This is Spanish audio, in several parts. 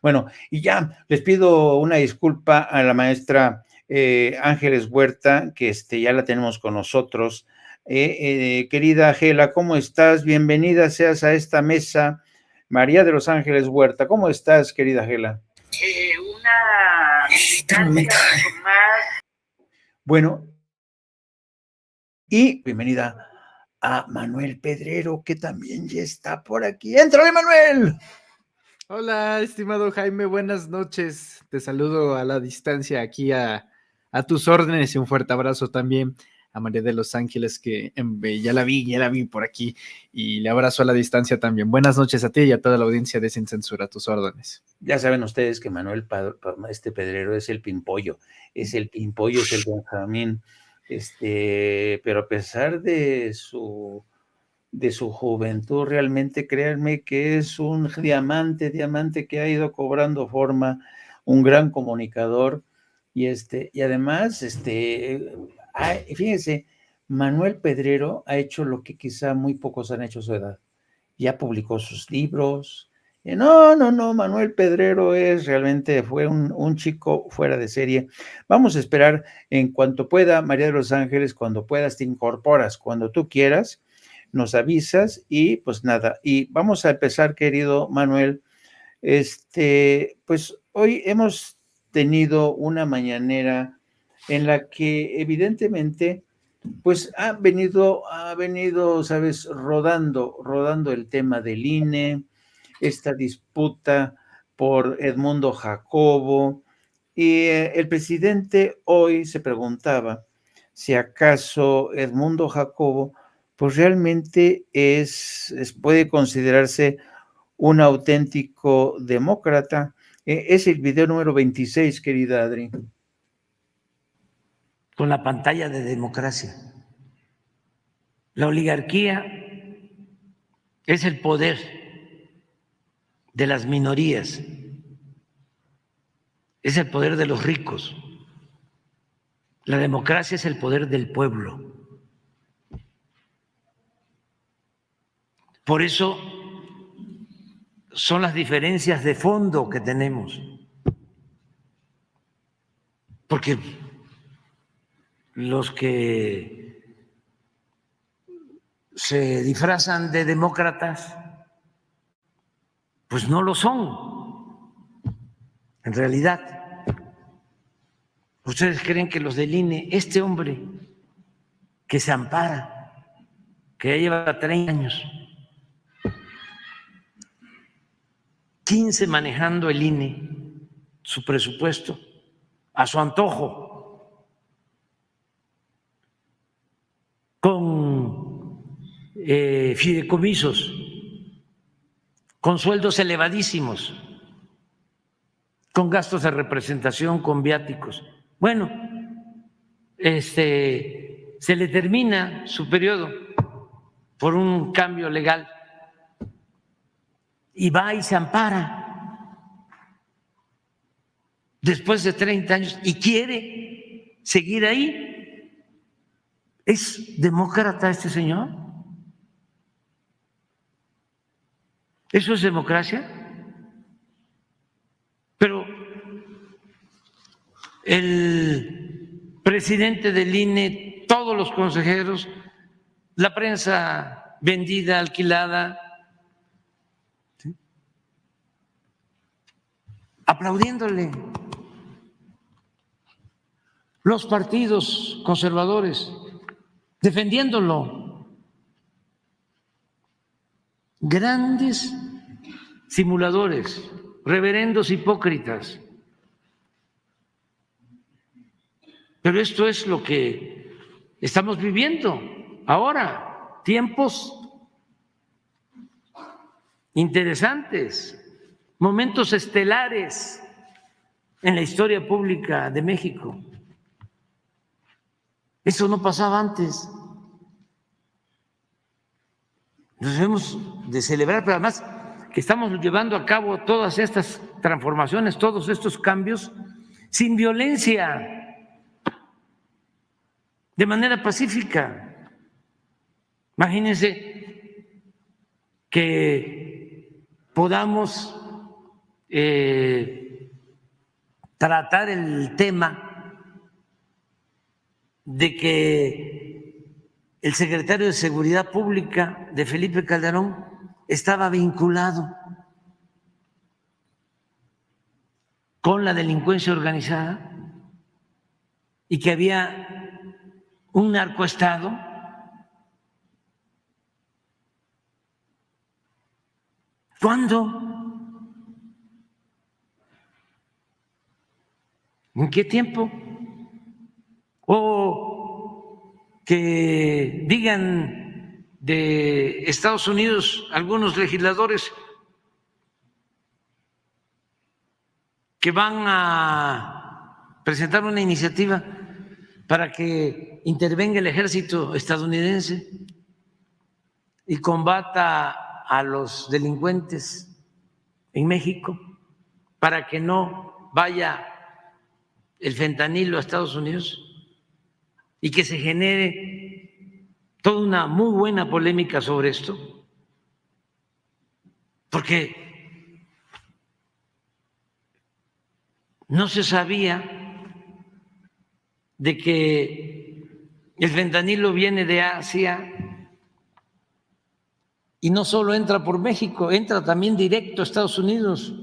Bueno, y ya les pido una disculpa a la maestra Ángeles Huerta, que ya la tenemos con nosotros. Querida Gela, ¿cómo estás? Bienvenida seas a esta mesa. María de los Ángeles Huerta, ¿cómo estás, querida Gela? Necesito un momento. Bueno, y bienvenida a Manuel Pedrero, que también ya está por aquí. ¡Éntrale, Manuel! Hola, estimado Jaime, buenas noches. Te saludo a la distancia aquí a tus órdenes y un fuerte abrazo también a María de los Ángeles, que ya la vi por aquí, y le abrazo a la distancia también. Buenas noches a ti y a toda la audiencia de Sin Censura, a tus órdenes. Ya saben ustedes que Manuel Pedrero es el pimpollo, es el Benjamín, pero a pesar de su juventud, realmente créanme que es un diamante que ha ido cobrando forma, un gran comunicador, y además, fíjense, Manuel Pedrero ha hecho lo que quizá muy pocos han hecho a su edad. Ya publicó sus libros. No, Manuel Pedrero fue un chico fuera de serie. Vamos a esperar en cuanto pueda, María de los Ángeles, cuando puedas te incorporas, cuando tú quieras, nos avisas y pues nada. Y vamos a empezar, querido Manuel. Pues hoy hemos tenido una mañanera en la que evidentemente pues ha venido, sabes, rodando el tema del INE, esta disputa por Edmundo Jacobo, y el presidente hoy se preguntaba si acaso Edmundo Jacobo pues realmente puede considerarse un auténtico demócrata. Es el video número 26, querida Adri. Con la pantalla de democracia. La oligarquía es el poder de las minorías, es el poder de los ricos. La democracia es el poder del pueblo. Por eso son las diferencias de fondo que tenemos. Porque los que se disfrazan de demócratas, pues no lo son, en realidad. ¿Ustedes creen que los del INE, este hombre que se ampara, que ya lleva 30 años, 15 manejando el INE, su presupuesto, a su antojo, con fideicomisos, con sueldos elevadísimos, con gastos de representación, con viáticos? Bueno, se le termina su periodo por un cambio legal y va y se ampara después de 30 años y quiere seguir ahí. ¿Es demócrata este señor? ¿Eso es democracia? Pero el presidente del INE, todos los consejeros, la prensa vendida, alquilada, ¿sí?, aplaudiéndole. Los partidos conservadores defendiéndolo. Grandes simuladores, reverendos hipócritas. Pero esto es lo que estamos viviendo ahora, tiempos interesantes, momentos estelares en la historia pública de México. Eso no pasaba antes. Nos debemos de celebrar, pero además que estamos llevando a cabo todas estas transformaciones, todos estos cambios sin violencia, de manera pacífica. Imagínense que podamos tratar el tema de que el secretario de Seguridad Pública de Felipe Calderón estaba vinculado con la delincuencia organizada y que había un narcoestado. ¿Cuándo? ¿En qué tiempo? O que digan de Estados Unidos algunos legisladores que van a presentar una iniciativa para que intervenga el ejército estadounidense y combata a los delincuentes en México para que no vaya el fentanilo a Estados Unidos y que se genere toda una muy buena polémica sobre esto, porque no se sabía de que el fentanilo viene de Asia y no solo entra por México, entra también directo a Estados Unidos.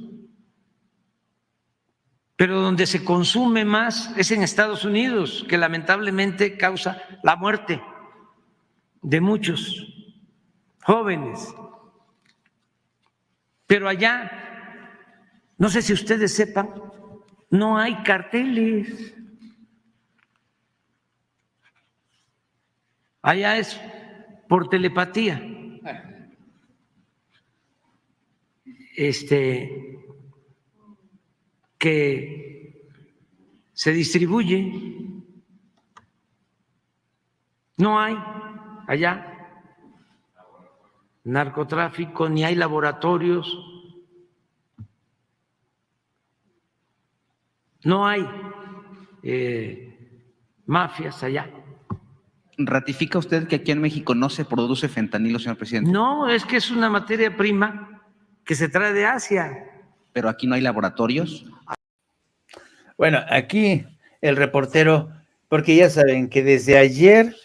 Pero donde se consume más es en Estados Unidos, que lamentablemente causa la muerte de muchos jóvenes. Pero allá, no sé si ustedes sepan, no hay carteles. Allá es por telepatía. Que se distribuye. No hay allá narcotráfico, ni hay laboratorios, no hay mafias allá. ¿Ratifica usted que aquí en México no se produce fentanilo, señor presidente? No, es que es una materia prima que se trae de Asia. ¿Pero aquí no hay laboratorios? Bueno, aquí el reportero, porque ya saben que desde ayer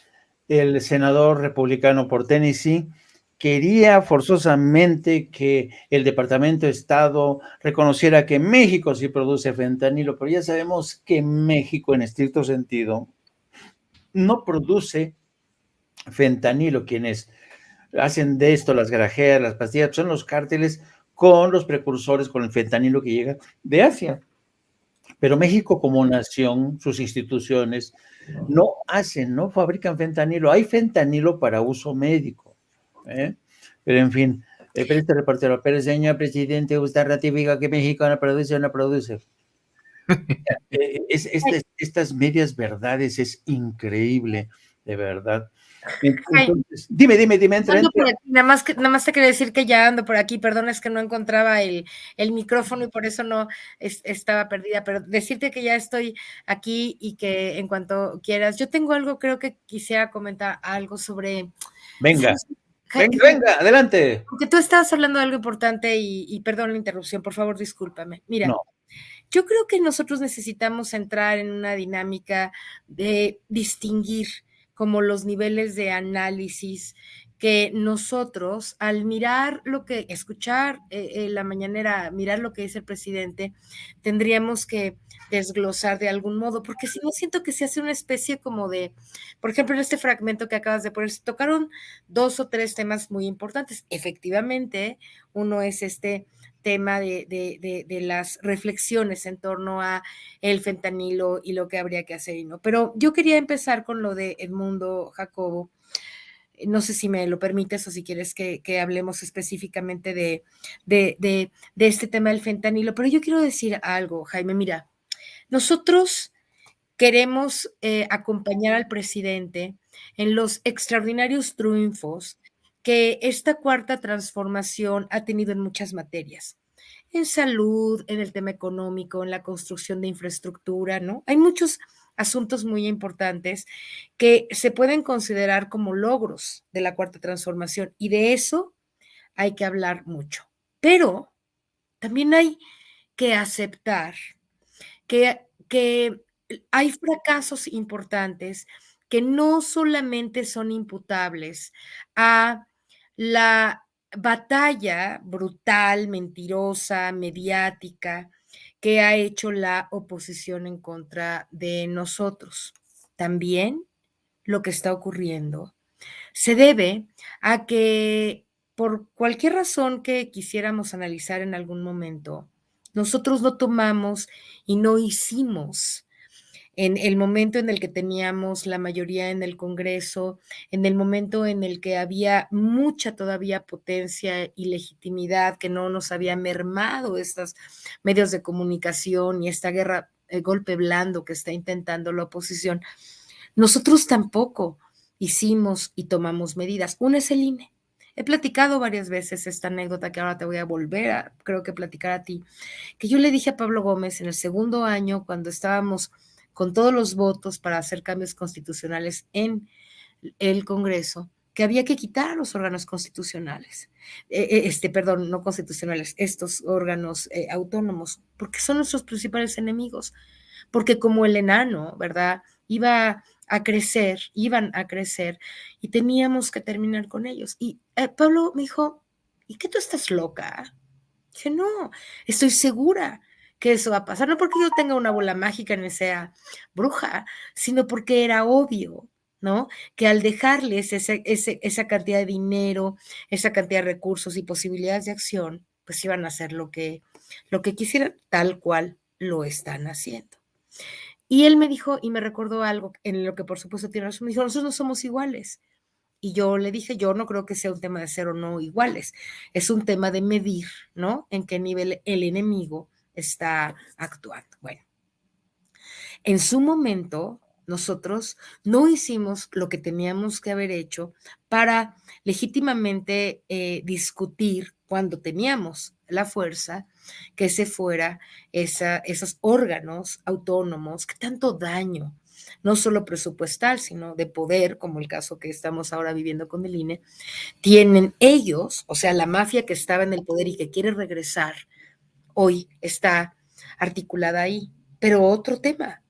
el senador republicano por Tennessee quería forzosamente que el Departamento de Estado reconociera que México sí produce fentanilo, pero ya sabemos que México, en estricto sentido, no produce fentanilo. Quienes hacen de esto las grajeas, las pastillas, son los cárteles con los precursores, con el fentanilo que llega de Asia. Pero México como nación, sus instituciones, no hacen, no fabrican fentanilo. Hay fentanilo para uso médico, ¿eh? Pero en fin, pero este reportero, pero señor presidente, usted ratifica que México no produce o no produce. Estas medias verdades es increíble, de verdad. Entonces, dime, entra. Nada más te quería decir que ya ando por aquí, perdón, es que no encontraba el micrófono y por eso no estaba perdida, pero decirte que ya estoy aquí y que en cuanto quieras, yo tengo algo, creo que quisiera comentar algo sobre... Venga, adelante. Porque tú estabas hablando de algo importante y perdón la interrupción, por favor, discúlpame. Mira, no. Yo creo que nosotros necesitamos entrar en una dinámica de distinguir como los niveles de análisis que nosotros, al mirar escuchar la mañanera, mirar lo que dice el presidente, tendríamos que desglosar de algún modo, porque si no siento que se hace una especie como de, por ejemplo, en este fragmento que acabas de poner, se tocaron 2 o 3 temas muy importantes. Efectivamente, uno es este tema de las reflexiones en torno a el fentanilo y lo que habría que hacer y no. Pero yo quería empezar con lo de Edmundo Jacobo. No sé si me lo permites o si quieres que hablemos específicamente de este tema del fentanilo, pero yo quiero decir algo, Jaime. Mira, nosotros queremos acompañar al presidente en los extraordinarios triunfos que esta cuarta transformación ha tenido en muchas materias, en salud, en el tema económico, en la construcción de infraestructura, ¿no? Hay muchos asuntos muy importantes que se pueden considerar como logros de la cuarta transformación y de eso hay que hablar mucho. Pero también hay que aceptar que hay fracasos importantes que no solamente son imputables a la batalla brutal, mentirosa, mediática que ha hecho la oposición en contra de nosotros. También lo que está ocurriendo se debe a que por cualquier razón que quisiéramos analizar en algún momento, nosotros no tomamos y no hicimos en el momento en el que teníamos la mayoría en el Congreso, en el momento en el que había mucha todavía potencia y legitimidad que no nos había mermado estos medios de comunicación y esta guerra, el golpe blando que está intentando la oposición, nosotros tampoco hicimos y tomamos medidas. Una es el INE. He platicado varias veces esta anécdota que ahora te voy a volver a, creo que platicar a ti, que yo le dije a Pablo Gómez en el segundo año, cuando estábamos con todos los votos para hacer cambios constitucionales en el Congreso, que había que quitar los órganos constitucionales, perdón, no constitucionales, estos órganos autónomos, porque son nuestros principales enemigos, porque como el enano, ¿verdad? Iban a crecer y teníamos que terminar con ellos. Y Pablo me dijo, ¿y qué tú estás loca? Dije, no, estoy segura que eso va a pasar, no porque yo tenga una bola mágica ni sea bruja, sino porque era obvio, ¿no? Que al dejarles esa cantidad de dinero, esa cantidad de recursos y posibilidades de acción, pues iban a hacer lo que quisieran, tal cual lo están haciendo. Y él me dijo, y me recordó algo en lo que por supuesto tiene razón, me dijo, nosotros no somos iguales. Y yo le dije, yo no creo que sea un tema de ser o no iguales, es un tema de medir, ¿no? En qué nivel el enemigo está actuando. Bueno, en su momento, nosotros no hicimos lo que teníamos que haber hecho para legítimamente discutir cuando teníamos la fuerza que se fuera esos órganos autónomos que tanto daño, no solo presupuestal, sino de poder, como el caso que estamos ahora viviendo con el INE, tienen ellos, o sea, la mafia que estaba en el poder y que quiere regresar, hoy está articulada ahí. Pero otro tema,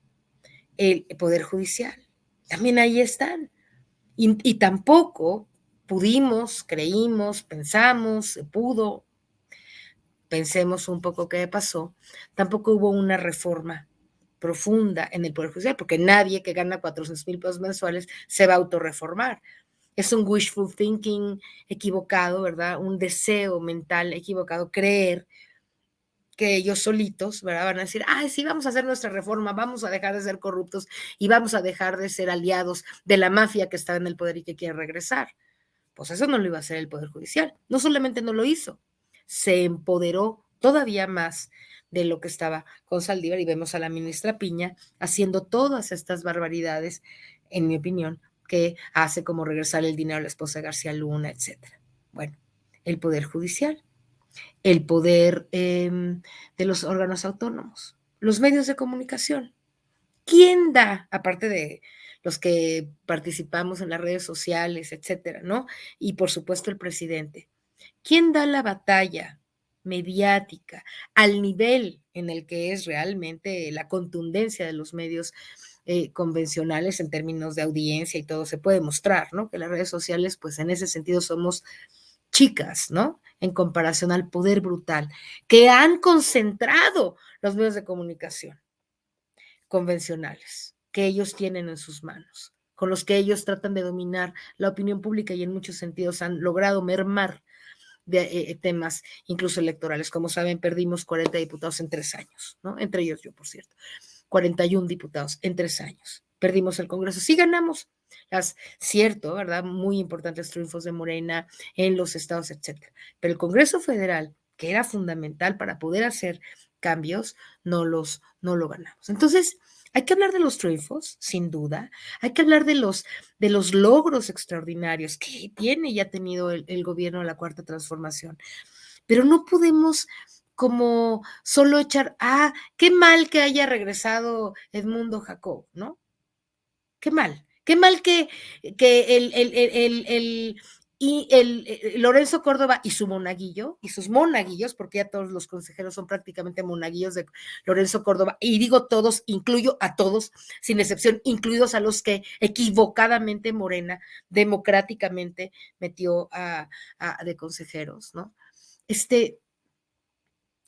el Poder Judicial, también ahí están. Y tampoco pudimos, creímos, pensamos, se pudo, pensemos un poco qué pasó, tampoco hubo una reforma profunda en el Poder Judicial, porque nadie que gana 400,000 pesos mensuales se va a autorreformar. Es un wishful thinking equivocado, ¿verdad? Un deseo mental equivocado, creer que ellos solitos, ¿verdad? Van a decir, ay, sí, vamos a hacer nuestra reforma, vamos a dejar de ser corruptos y vamos a dejar de ser aliados de la mafia que está en el poder y que quiere regresar. Pues eso no lo iba a hacer el Poder Judicial. No solamente no lo hizo, se empoderó todavía más de lo que estaba con Saldívar y vemos a la ministra Piña haciendo todas estas barbaridades, en mi opinión, que hace como regresar el dinero a la esposa de García Luna, etcétera. Bueno, el Poder Judicial, el poder de los órganos autónomos, los medios de comunicación. ¿Quién da, aparte de los que participamos en las redes sociales, etcétera, ¿no? Y por supuesto el presidente. ¿Quién da la batalla mediática al nivel en el que es realmente la contundencia de los medios convencionales en términos de audiencia y todo? Se puede mostrar, ¿no? Que las redes sociales, pues en ese sentido somos chicas, ¿no? En comparación al poder brutal que han concentrado los medios de comunicación convencionales que ellos tienen en sus manos, con los que ellos tratan de dominar la opinión pública y en muchos sentidos han logrado mermar de temas incluso electorales. Como saben, perdimos 40 diputados en 3 años, ¿no? Entre ellos yo, por cierto. 41 diputados en 3 años. Perdimos el Congreso. Sí ganamos cierto, ¿verdad? Muy importantes triunfos de Morena en los estados, etcétera. Pero el Congreso Federal, que era fundamental para poder hacer cambios, no lo ganamos. Entonces, hay que hablar de los triunfos, sin duda. Hay que hablar de los logros extraordinarios que tiene y ha tenido el gobierno de la Cuarta Transformación. Pero no podemos como solo echar, qué mal que haya regresado Edmundo Jacob, ¿no? Qué mal que Y Lorenzo Córdoba y su monaguillo, y sus monaguillos, porque ya todos los consejeros son prácticamente monaguillos de Lorenzo Córdoba, y digo todos, incluyo a todos, sin excepción, incluidos a los que equivocadamente Morena, democráticamente metió de consejeros, ¿no?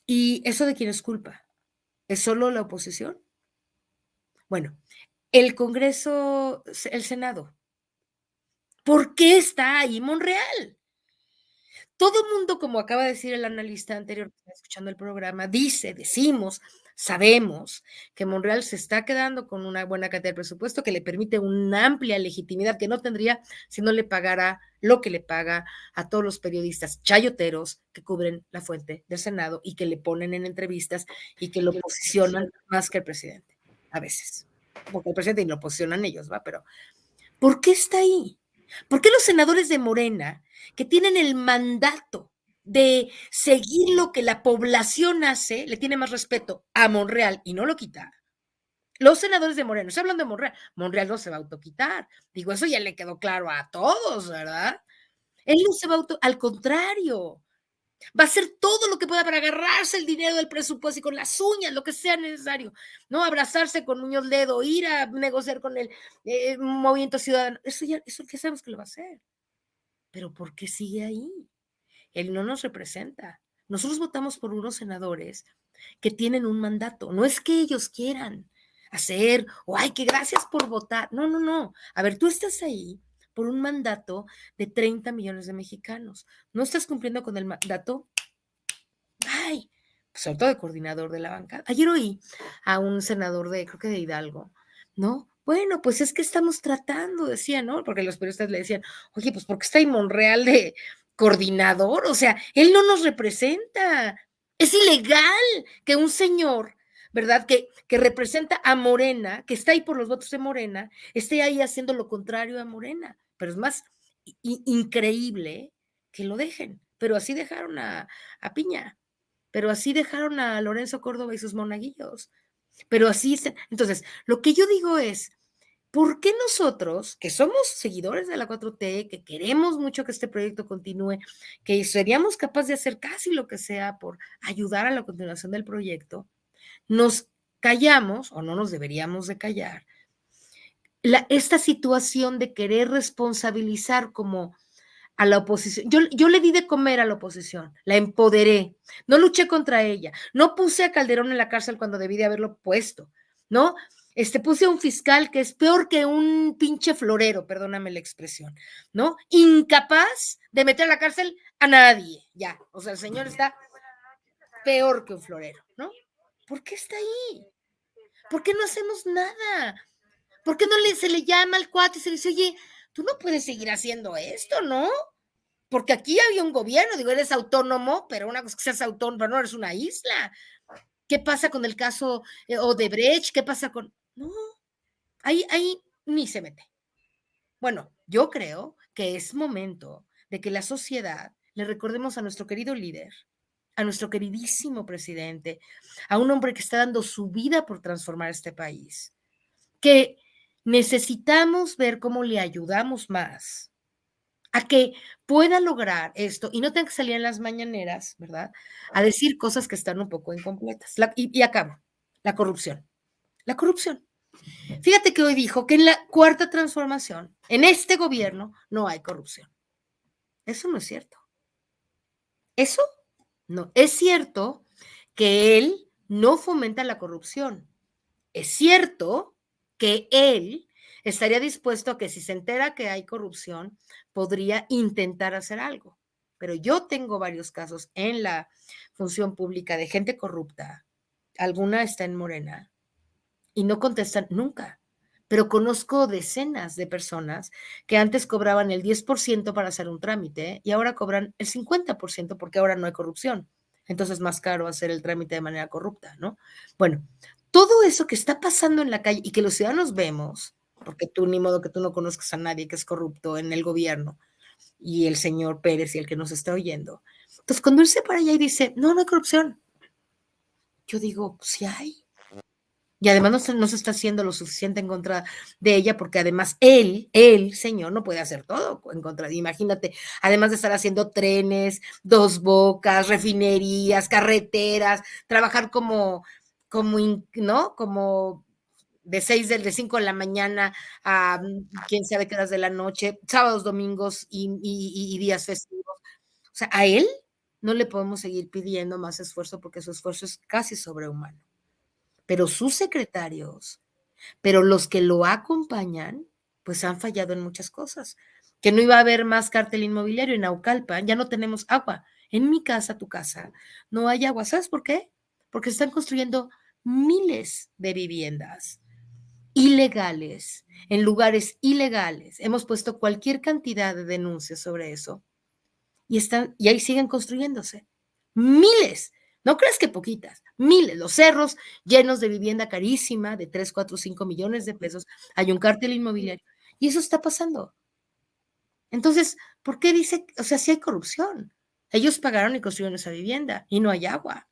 ¿Y eso de quién es culpa? ¿Es solo la oposición? Bueno, el Congreso, el Senado, ¿por qué está ahí Monreal? Todo mundo, como acaba de decir el analista anterior que está escuchando el programa, decimos, sabemos que Monreal se está quedando con una buena cantidad de presupuesto que le permite una amplia legitimidad que no tendría si no le pagara lo que le paga a todos los periodistas chayoteros que cubren la fuente del Senado y que le ponen en entrevistas y que lo posicionan más que el presidente, a veces. Porque el presidente y lo posicionan ellos, ¿va? Pero ¿por qué está ahí? ¿Por qué los senadores de Morena, que tienen el mandato de seguir lo que la población hace, le tiene más respeto a Monreal y no lo quita? Los senadores de Morena, estoy hablando de Monreal, Monreal no se va a autoquitar. Digo, eso ya le quedó claro a todos, ¿verdad? Él no se va a al contrario, va a hacer todo lo que pueda para agarrarse el dinero del presupuesto y con las uñas, lo que sea necesario, ¿no? Abrazarse con Muñoz Ledo, ir a negociar con el Movimiento Ciudadano. Eso ya sabemos que lo va a hacer. Pero ¿por qué sigue ahí? Él no nos representa. Nosotros votamos por unos senadores que tienen un mandato. No es que ellos quieran hacer, o ay, que gracias por votar. No, no, no. A ver, tú estás ahí por un mandato de 30 millones de mexicanos. No estás cumpliendo con el mandato. Ay, pues sobre todo de coordinador de la bancada. Ayer oí a un senador creo que de Hidalgo, ¿no? Bueno, pues es que estamos tratando, decía, ¿no? Porque los periodistas le decían, oye, pues ¿por qué está ahí Monreal de coordinador? O sea, él no nos representa. Es ilegal que un señor, ¿verdad? Que representa a Morena, que está ahí por los votos de Morena, esté ahí haciendo lo contrario a Morena. Pero es más increíble que lo dejen. Pero así dejaron a Piña. Pero así dejaron a Lorenzo Córdoba y sus monaguillos. Pero así, entonces, lo que yo digo es, ¿por qué nosotros, que somos seguidores de la 4T, que queremos mucho que este proyecto continúe, que seríamos capaces de hacer casi lo que sea por ayudar a la continuación del proyecto, nos callamos, o no nos deberíamos de callar, esta situación de querer responsabilizar como a la oposición? Yo le di de comer a la oposición, la empoderé, no luché contra ella, no puse a Calderón en la cárcel cuando debí de haberlo puesto, ¿no? Puse a un fiscal que es peor que un pinche florero, perdóname la expresión, ¿no? Incapaz de meter a la cárcel a nadie, ya. O sea, el señor está peor que un florero, ¿no? ¿Por qué está ahí? ¿Por qué no hacemos nada? ¿Por qué no se le llama al cuate y se le dice, oye, tú no puedes seguir haciendo esto, ¿no? Porque aquí había un gobierno, digo, eres autónomo, pero una cosa que seas autónomo, pero no eres una isla. ¿Qué pasa con el caso Odebrecht? ¿Qué pasa con...? No, ahí ni se mete. Bueno, yo creo que es momento de que la sociedad le recordemos a nuestro querido líder, a nuestro queridísimo presidente, a un hombre que está dando su vida por transformar este país, que necesitamos ver cómo le ayudamos más a que pueda lograr esto y no tenga que salir en las mañaneras, ¿verdad? A decir cosas que están un poco incompletas. Y acabo, la corrupción. La corrupción. Fíjate que hoy dijo que en la cuarta transformación, en este gobierno, no hay corrupción. Eso no es cierto. Eso no. Es cierto que él no fomenta la corrupción. Es cierto que él estaría dispuesto a que si se entera que hay corrupción, podría intentar hacer algo. Pero yo tengo varios casos en la función pública de gente corrupta, alguna está en Morena, y no contestan nunca. Pero conozco decenas de personas que antes cobraban el 10% para hacer un trámite y ahora cobran el 50% porque ahora no hay corrupción. Entonces es más caro hacer el trámite de manera corrupta, ¿no? Bueno, todo eso que está pasando en la calle y que los ciudadanos vemos, porque tú ni modo que tú no conozcas a nadie que es corrupto en el gobierno, y el señor Pérez y el que nos está oyendo. Entonces, cuando él se para allá y dice, no, no hay corrupción, yo digo, pues sí hay. Y además no se está haciendo lo suficiente en contra de ella, porque además señor, no puede hacer todo en contra de, imagínate, además de estar haciendo trenes, Dos Bocas, refinerías, carreteras, trabajar ¿no? Como de 5 de la mañana a quién sabe qué horas de la noche, sábados, domingos y días festivos. O sea, a él no le podemos seguir pidiendo más esfuerzo porque su esfuerzo es casi sobrehumano. Pero sus secretarios, pero los que lo acompañan, pues han fallado en muchas cosas. Que no iba a haber más cártel inmobiliario en Naucalpan, ya no tenemos agua. En mi casa, tu casa, no hay agua. ¿Sabes por qué? Porque están construyendo miles de viviendas ilegales, en lugares ilegales. Hemos puesto cualquier cantidad de denuncias sobre eso y ahí siguen construyéndose. Miles, no creas que poquitas, miles, los cerros llenos de vivienda carísima de 3, 4, 5 millones de pesos, hay un cártel inmobiliario y eso está pasando. Entonces, ¿por qué dice, o sea, si hay corrupción? Ellos pagaron y construyeron esa vivienda y no hay agua.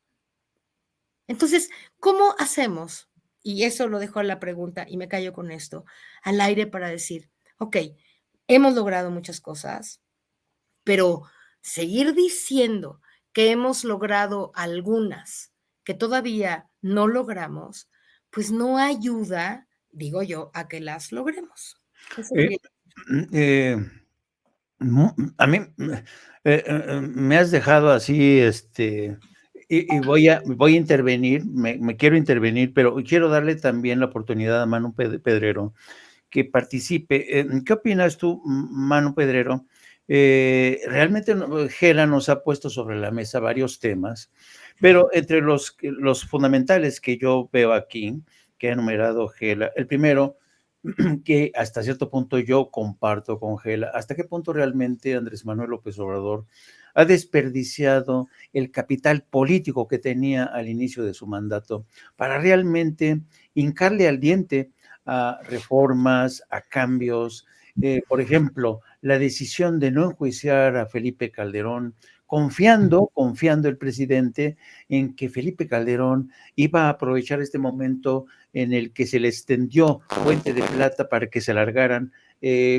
Entonces, ¿cómo hacemos? Y eso lo dejo a la pregunta y me callo con esto, al aire para decir, ok, hemos logrado muchas cosas, pero seguir diciendo que hemos logrado algunas que todavía no logramos, pues no ayuda, digo yo, a que las logremos. Eso Eh, quería- eh, a mí me has dejado así, y voy a intervenir, me quiero intervenir, pero quiero darle también la oportunidad a Manu Pedrero que participe. ¿Qué opinas tú, Manu Pedrero? Realmente Gela nos ha puesto sobre la mesa varios temas, pero entre los fundamentales que yo veo aquí, que ha enumerado Gela, el primero, que hasta cierto punto yo comparto con Gela, hasta qué punto realmente Andrés Manuel López Obrador ha desperdiciado el capital político que tenía al inicio de su mandato para realmente hincarle al diente a reformas, a cambios. Por ejemplo, la decisión de no enjuiciar a Felipe Calderón, confiando el presidente en que Felipe Calderón iba a aprovechar este momento en el que se le extendió Puente de Plata para que se largaran,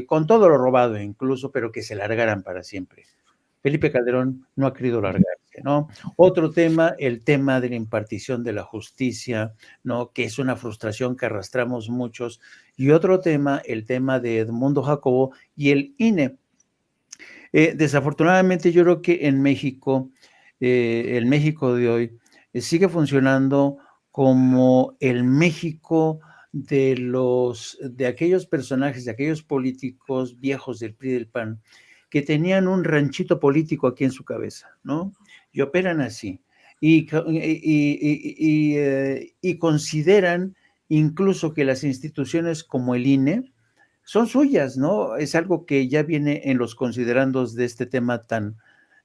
con todo lo robado incluso, pero que se largaran para siempre. Felipe Calderón no ha querido largarse, ¿no? Otro tema, el tema de la impartición de la justicia, ¿no? Que es una frustración que arrastramos muchos. Y otro tema, el tema de Edmundo Jacobo y el INE. Desafortunadamente, yo creo que en México, el México de hoy, sigue funcionando como el México de aquellos personajes, de aquellos políticos viejos del PRI y del PAN, que tenían un ranchito político aquí en su cabeza, ¿no? Y operan así. Y consideran incluso que las instituciones como el INE son suyas, ¿no? Es algo que ya viene en los considerandos de este tema tan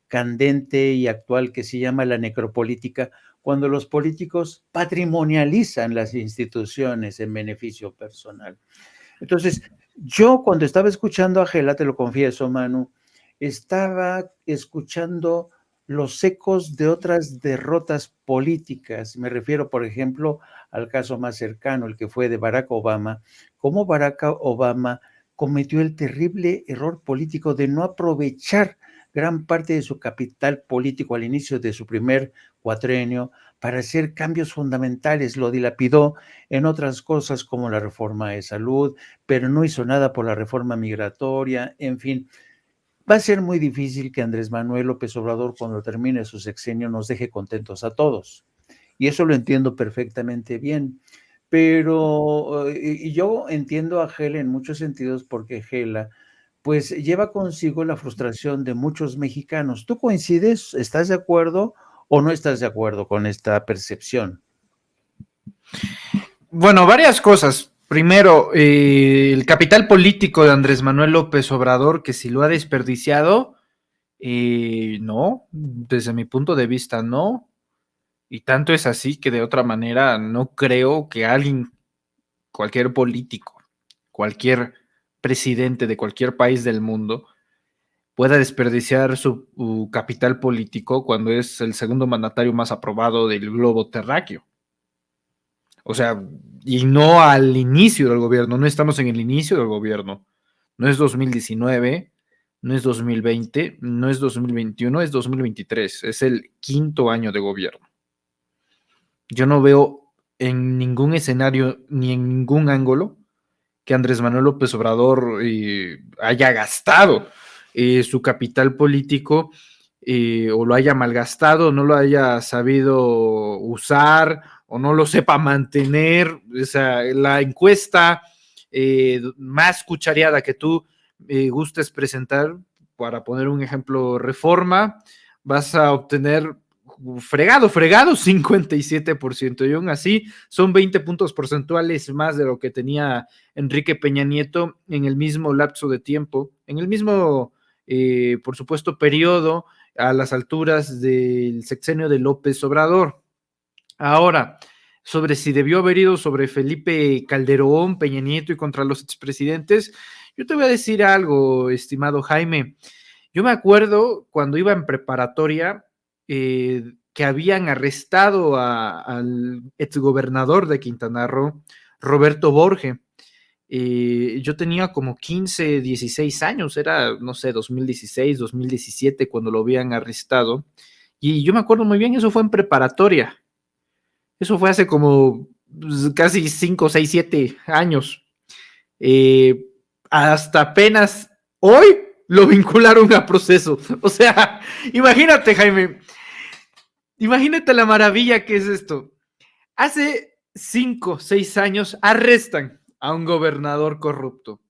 candente y actual que se llama la necropolítica, cuando los políticos patrimonializan las instituciones en beneficio personal. Entonces, yo cuando estaba escuchando a Gela, te lo confieso, Manu, estaba escuchando los ecos de otras derrotas políticas. Me refiero, por ejemplo, al caso más cercano, el que fue de Barack Obama, cómo Barack Obama cometió el terrible error político de no aprovechar gran parte de su capital político al inicio de su primer cuatrenio para hacer cambios fundamentales. Lo dilapidó en otras cosas como la reforma de salud, pero no hizo nada por la reforma migratoria, en fin. Va a ser muy difícil que Andrés Manuel López Obrador, cuando termine su sexenio, nos deje contentos a todos. Y eso lo entiendo perfectamente bien. Pero y yo entiendo a Gela en muchos sentidos porque Gela, pues lleva consigo la frustración de muchos mexicanos. ¿Tú coincides? ¿Estás de acuerdo o no estás de acuerdo con esta percepción? Bueno, varias cosas. Primero, el capital político de Andrés Manuel López Obrador, que si lo ha desperdiciado, no, desde mi punto de vista no. Y tanto es así que de otra manera no creo que alguien, cualquier político, cualquier presidente de cualquier país del mundo, pueda desperdiciar su capital político cuando es el segundo mandatario más aprobado del globo terráqueo. O sea, y no al inicio del gobierno, no estamos en el inicio del gobierno. No es 2019, no es 2020, no es 2021, es 2023. Es el 5º año de gobierno. Yo no veo en ningún escenario ni en ningún ángulo que Andrés Manuel López Obrador haya gastado su capital político o lo haya malgastado, no lo haya sabido usar o no lo sepa mantener. O sea, la encuesta más cuchareada que tú gustes presentar, para poner un ejemplo, Reforma, vas a obtener fregado, 57%, y aún así son 20 puntos porcentuales más de lo que tenía Enrique Peña Nieto en el mismo lapso de tiempo, en el mismo, por supuesto, periodo a las alturas del sexenio de López Obrador. Ahora, sobre si debió haber ido sobre Felipe Calderón, Peña Nieto y contra los expresidentes, yo te voy a decir algo, estimado Jaime. Yo me acuerdo cuando iba en preparatoria que habían arrestado al exgobernador de Quintana Roo, Roberto Borge. Yo tenía como 15, 16 años, era, no sé, 2016, 2017, cuando lo habían arrestado. Y yo me acuerdo muy bien, eso fue en preparatoria. Eso fue hace como casi 5, 6, 7 años. Hasta apenas hoy lo vincularon a proceso. O sea, imagínate, Jaime, imagínate la maravilla que es esto. Hace 5, 6 años arrestan a un gobernador corrupto.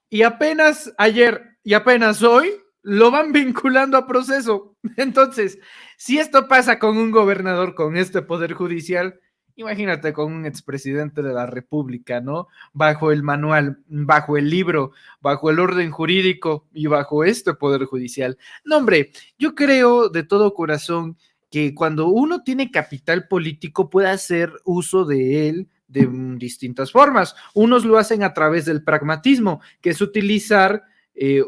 Y apenas ayer y apenas hoy lo van vinculando a proceso. Entonces, si esto pasa con un gobernador con este poder judicial, imagínate con un expresidente de la República, ¿no? Bajo el manual, bajo el libro, bajo el orden jurídico y bajo este poder judicial. No, hombre, yo creo de todo corazón que cuando uno tiene capital político puede hacer uso de él de distintas formas. Unos lo hacen a través del pragmatismo, que es utilizar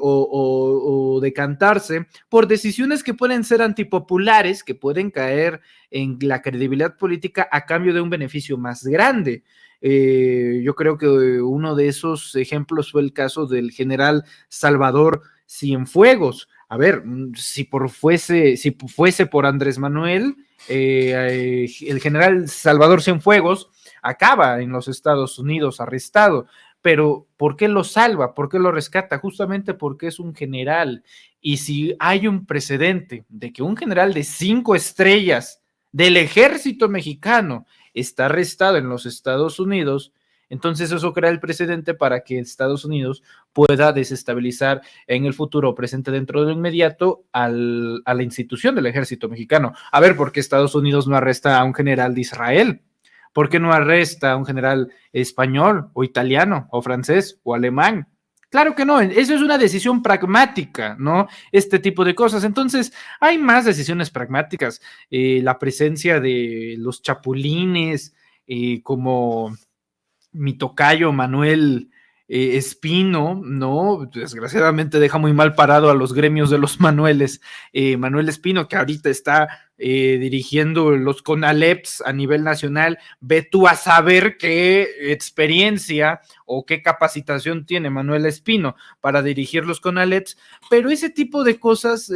o decantarse por decisiones que pueden ser antipopulares, que pueden caer en la credibilidad política a cambio de un beneficio más grande. Yo creo que uno de esos ejemplos fue el caso del general Salvador Cienfuegos. A ver, si fuese por Andrés Manuel, el general Salvador Cienfuegos acaba en los Estados Unidos arrestado. Pero ¿por qué lo salva? ¿Por qué lo rescata? Justamente porque es un general. Y si hay un precedente de que un general de 5 estrellas del ejército mexicano está arrestado en los Estados Unidos, entonces eso crea el precedente para que Estados Unidos pueda desestabilizar en el futuro presente dentro de lo inmediato a la institución del ejército mexicano. A ver, ¿por qué Estados Unidos no arresta a un general de Israel? ¿Por qué no arresta a un general español o italiano o francés o alemán? Claro que no, eso es una decisión pragmática, ¿no? Este tipo de cosas. Entonces, hay más decisiones pragmáticas. La presencia de los chapulines, como mi tocayo Manuel Espino, ¿no? Desgraciadamente deja muy mal parado a los gremios de los Manueles. Manuel Espino, que ahorita está dirigiendo los CONALEPS a nivel nacional, ve tú a saber qué experiencia o qué capacitación tiene Manuel Espino para dirigir los CONALEPS, pero ese tipo de cosas,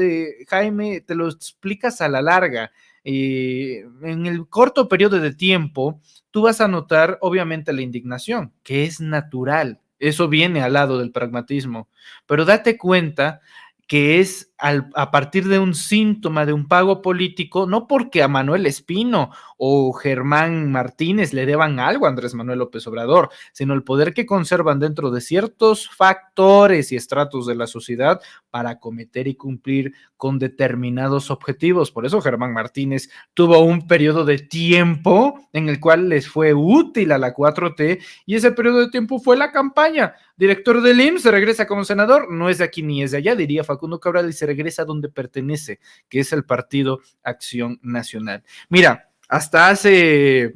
Jaime, te lo explicas a la larga. En el corto periodo de tiempo, tú vas a notar obviamente la indignación, que es natural, eso viene al lado del pragmatismo, pero date cuenta que es a partir de un síntoma de un pago político, no porque a Manuel Espino o Germán Martínez le deban algo a Andrés Manuel López Obrador, sino el poder que conservan dentro de ciertos factores y estratos de la sociedad para cometer y cumplir con determinados objetivos. Por eso Germán Martínez tuvo un periodo de tiempo en el cual les fue útil a la 4T, y ese periodo de tiempo fue la campaña. Director del IMSS, se regresa como senador, no es de aquí ni es de allá, diría Facundo Cabral, y se regresa donde pertenece, que es el Partido Acción Nacional. Mira, hasta hace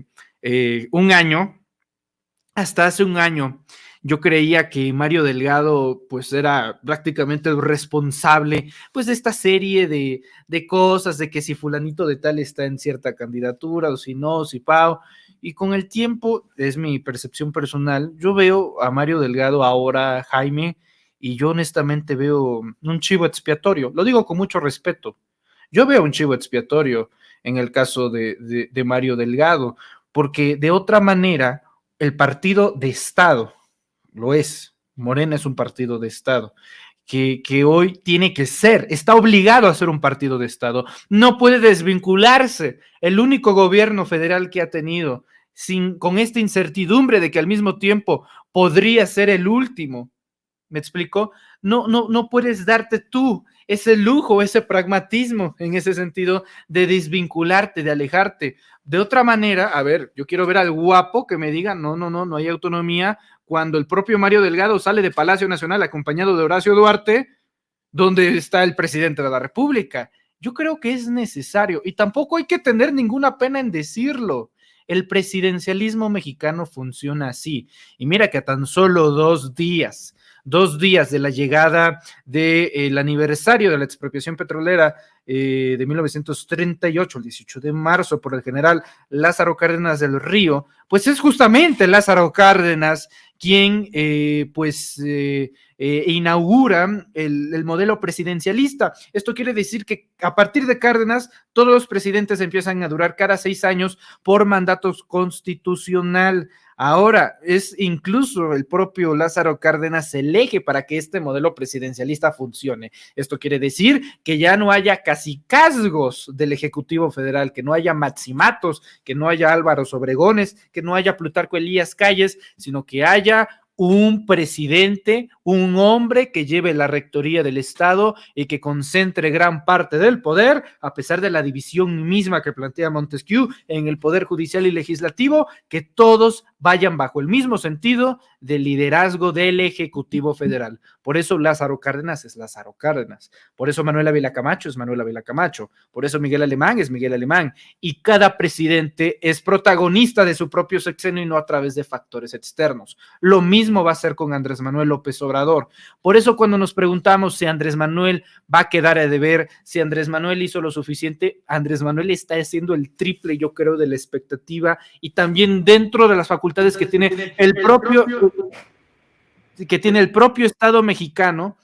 un año, yo creía que Mario Delgado pues era prácticamente el responsable pues de esta serie de cosas, de que si fulanito de tal está en cierta candidatura o si no, si Pau. Y con el tiempo, es mi percepción personal, yo veo a Mario Delgado ahora, Jaime, y yo honestamente veo un chivo expiatorio. Lo digo con mucho respeto. Yo veo un chivo expiatorio en el caso de Mario Delgado, porque de otra manera, el partido de Estado, lo es, Morena es un partido de Estado, que hoy tiene que ser, está obligado a ser un partido de Estado, no puede desvincularse. El único gobierno federal que ha tenido con esta incertidumbre de que al mismo tiempo podría ser el último, ¿me explico? No puedes darte tú ese lujo, ese pragmatismo en ese sentido de desvincularte, de alejarte. De otra manera, a ver, yo quiero ver al guapo que me diga, no hay autonomía, cuando el propio Mario Delgado sale de Palacio Nacional acompañado de Horacio Duarte, donde está el presidente de la República. Yo creo que es necesario y tampoco hay que tener ninguna pena en decirlo. El presidencialismo mexicano funciona así. Y mira que a tan solo 2 días de la llegada del aniversario de la expropiación petrolera de 1938, el 18 de marzo, por el general Lázaro Cárdenas del Río, pues es justamente Lázaro Cárdenas quien inaugura el modelo presidencialista. Esto quiere decir que a partir de Cárdenas, todos los presidentes empiezan a durar cada 6 años por mandato constitucional. Ahora es incluso el propio Lázaro Cárdenas el eje para que este modelo presidencialista funcione. Esto quiere decir que ya no haya cacicazgos del Ejecutivo Federal, que no haya maximatos, que no haya Álvaros Obregones, que no haya Plutarco Elías Calles, sino que haya un presidente, un hombre que lleve la rectoría del Estado y que concentre gran parte del poder, a pesar de la división misma que plantea Montesquieu en el poder judicial y legislativo, que todos vayan bajo el mismo sentido del liderazgo del Ejecutivo Federal. Por eso Lázaro Cárdenas es Lázaro Cárdenas, por eso Manuel Ávila Camacho es Manuel Ávila Camacho, por eso Miguel Alemán es Miguel Alemán, y cada presidente es protagonista de su propio sexenio y no a través de factores externos. Lo mismo va a ser con Andrés Manuel López Obrador. Por eso cuando nos preguntamos si Andrés Manuel va a quedar a deber, si Andrés Manuel hizo lo suficiente, Andrés Manuel está haciendo el triple, yo creo, de la expectativa y también dentro de las facultades que tiene el propio Estado mexicano,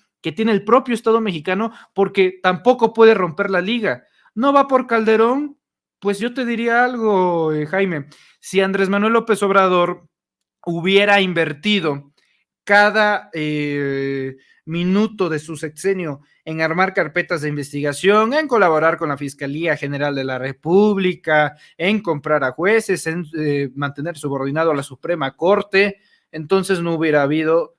porque tampoco puede romper la liga. No va por Calderón, pues yo te diría algo, Jaime, si Andrés Manuel López Obrador hubiera invertido cada minuto de su sexenio en armar carpetas de investigación, en colaborar con la Fiscalía General de la República, en comprar a jueces, en mantener subordinado a la Suprema Corte, entonces no hubiera habido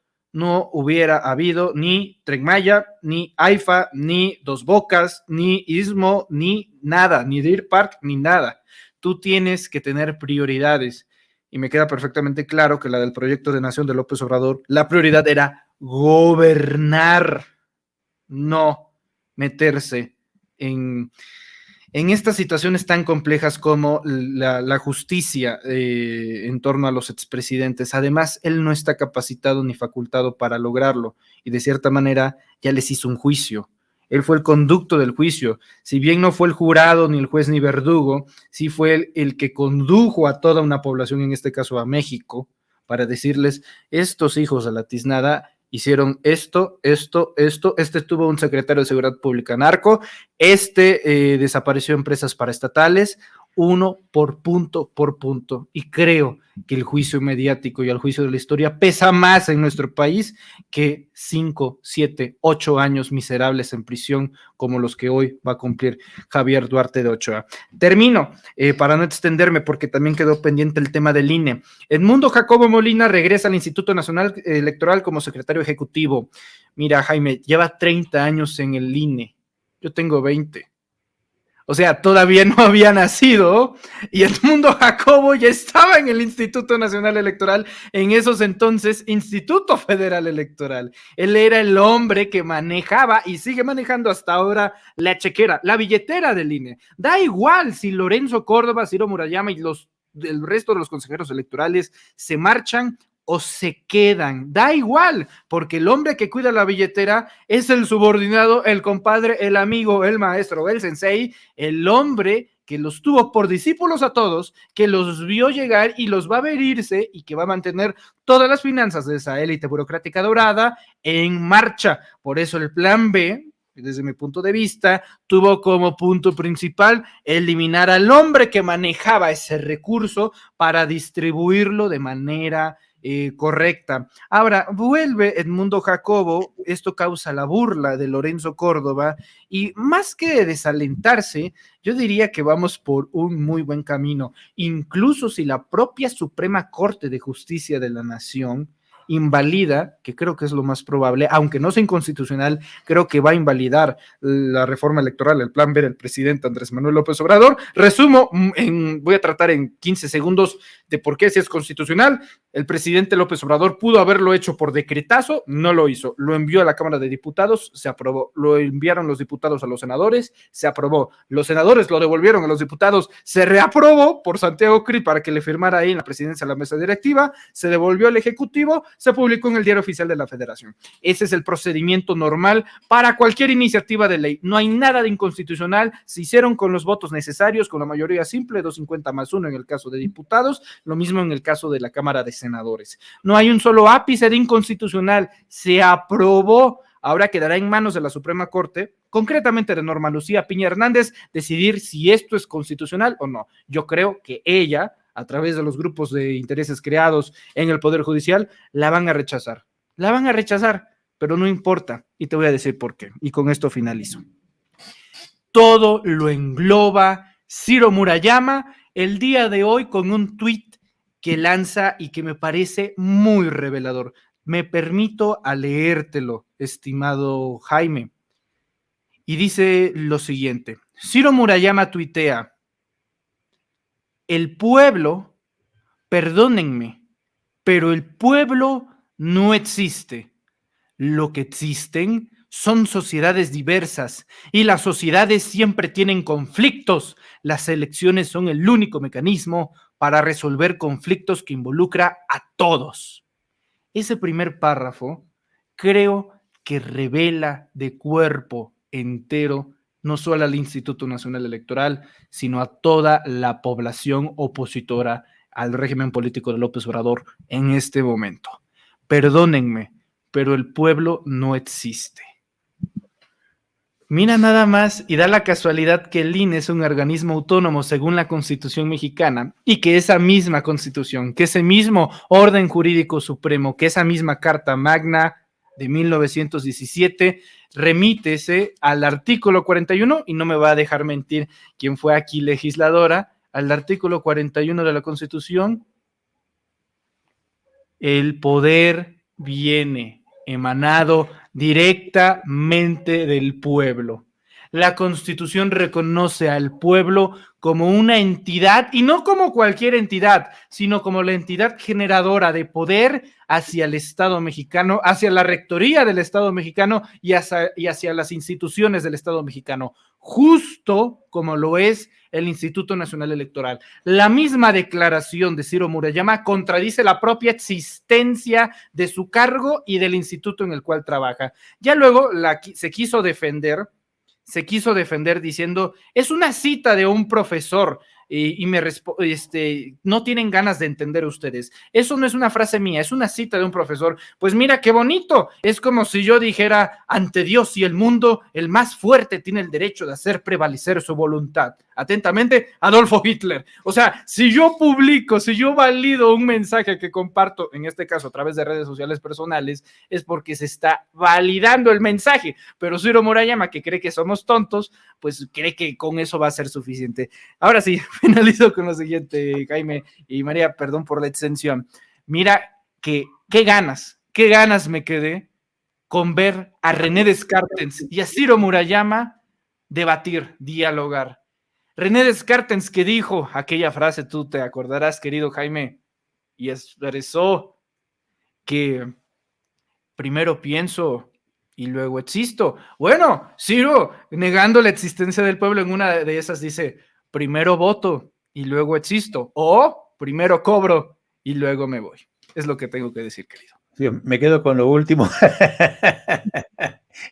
ni Tren Maya, ni AIFA, ni Dos Bocas, ni Istmo, ni nada, ni Deer Park, ni nada. Tú tienes que tener prioridades. Y me queda perfectamente claro que la del proyecto de nación de López Obrador, la prioridad era gobernar, no meterse en estas situaciones tan complejas como la justicia en torno a los expresidentes. Además, él no está capacitado ni facultado para lograrlo y de cierta manera ya les hizo un juicio. Él fue el conducto del juicio. Si bien no fue el jurado, ni el juez, ni verdugo, sí fue el que condujo a toda una población, en este caso a México, para decirles, estos hijos de la tiznada hicieron esto, tuvo un secretario de Seguridad Pública narco, desapareció empresas paraestatales, uno por punto, y creo que el juicio mediático y el juicio de la historia pesa más en nuestro país que 5, 7, 8 años miserables en prisión como los que hoy va a cumplir Javier Duarte de Ochoa. Termino, para no extenderme porque también quedó pendiente el tema del INE. Edmundo Jacobo Molina regresa al Instituto Nacional Electoral como secretario ejecutivo. Mira, Jaime, lleva 30 años en el INE, yo tengo 20. O sea, todavía no había nacido y Edmundo Jacobo ya estaba en el Instituto Nacional Electoral, en esos entonces Instituto Federal Electoral. Él era el hombre que manejaba y sigue manejando hasta ahora la chequera, la billetera del INE. Da igual si Lorenzo Córdoba, Ciro Murayama y el resto de los consejeros electorales se marchan o se quedan, da igual, porque el hombre que cuida la billetera es el subordinado, el compadre, el amigo, el maestro, el sensei, el hombre que los tuvo por discípulos a todos, que los vio llegar y los va a ver irse y que va a mantener todas las finanzas de esa élite burocrática dorada en marcha. Por eso el plan B, desde mi punto de vista, tuvo como punto principal eliminar al hombre que manejaba ese recurso para distribuirlo de manera correcta. Ahora, vuelve Edmundo Jacobo, esto causa la burla de Lorenzo Córdoba, y más que desalentarse, yo diría que vamos por un muy buen camino, incluso si la propia Suprema Corte de Justicia de la Nación invalida, que creo que es lo más probable, aunque no sea inconstitucional, creo que va a invalidar la reforma electoral, el plan B del presidente Andrés Manuel López Obrador. Resumo, voy a tratar en 15 segundos de por qué si es constitucional. El presidente López Obrador pudo haberlo hecho por decretazo, no lo hizo, lo envió a la Cámara de Diputados, se aprobó, lo enviaron los diputados a los senadores, se aprobó, los senadores lo devolvieron a los diputados, se reaprobó por Santiago Krill para que le firmara ahí en la presidencia de la mesa directiva, se devolvió al Ejecutivo, se publicó en el Diario Oficial de la Federación. Ese es el procedimiento normal para cualquier iniciativa de ley. No hay nada de inconstitucional, se hicieron con los votos necesarios, con la mayoría simple, 250+1 en el caso de diputados, lo mismo en el caso de la Cámara de Senadores. No hay un solo ápice de inconstitucional, se aprobó. Ahora quedará en manos de la Suprema Corte, concretamente de Norma Lucía Piña Hernández, decidir si esto es constitucional o no. Yo creo que ella, a través de los grupos de intereses creados en el Poder Judicial, la van a rechazar. La van a rechazar, pero no importa, y te voy a decir por qué, y con esto finalizo. Todo lo engloba Ciro Murayama el día de hoy con un tuit que lanza y que me parece muy revelador. Me permito a leértelo, estimado Jaime. Y dice lo siguiente: Ciro Murayama tuitea: el pueblo, perdónenme, pero el pueblo no existe. Lo que existen son sociedades diversas y las sociedades siempre tienen conflictos. Las elecciones son el único mecanismo para resolver conflictos que involucra a todos. Ese primer párrafo creo que revela de cuerpo entero no solo al Instituto Nacional Electoral, sino a toda la población opositora al régimen político de López Obrador en este momento. Perdónenme, pero el pueblo no existe. Mira nada más, y da la casualidad que el INE es un organismo autónomo según la Constitución mexicana, y que esa misma Constitución, que ese mismo orden jurídico supremo, que esa misma Carta Magna de 1917, remítese al artículo 41, y no me va a dejar mentir quien fue aquí legisladora, al artículo 41 de la Constitución: el poder viene emanado directamente del pueblo. La Constitución reconoce al pueblo como una entidad, y no como cualquier entidad, sino como la entidad generadora de poder hacia el Estado mexicano, hacia la rectoría del Estado mexicano y hacia las instituciones del Estado mexicano, justo como lo es el Instituto Nacional Electoral. La misma declaración de Ciro Murayama contradice la propia existencia de su cargo y del instituto en el cual trabaja. Ya luego se quiso defender diciendo: es una cita de un profesor, y no tienen ganas de entender ustedes. Eso no es una frase mía, es una cita de un profesor. Pues mira qué bonito, es como si yo dijera: ante Dios y el mundo, el más fuerte tiene el derecho de hacer prevalecer su voluntad. Atentamente, Adolfo Hitler. O sea, si yo valido un mensaje que comparto, en este caso a través de redes sociales personales, es porque se está validando el mensaje. Pero Ciro Murayama, que cree que somos tontos, pues cree que con eso va a ser suficiente. Ahora sí, finalizo con lo siguiente, Jaime y María, perdón por la extensión. Mira qué ganas me quedé con ver a René Descartes y a Ciro Murayama debatir, dialogar. René Descartes, que dijo aquella frase, tú te acordarás, querido Jaime, y expresó que primero pienso y luego existo. Bueno, Ciro, negando la existencia del pueblo, en una de esas dice: primero voto y luego existo, o primero cobro y luego me voy. Es lo que tengo que decir, querido. Sí, me quedo con lo último.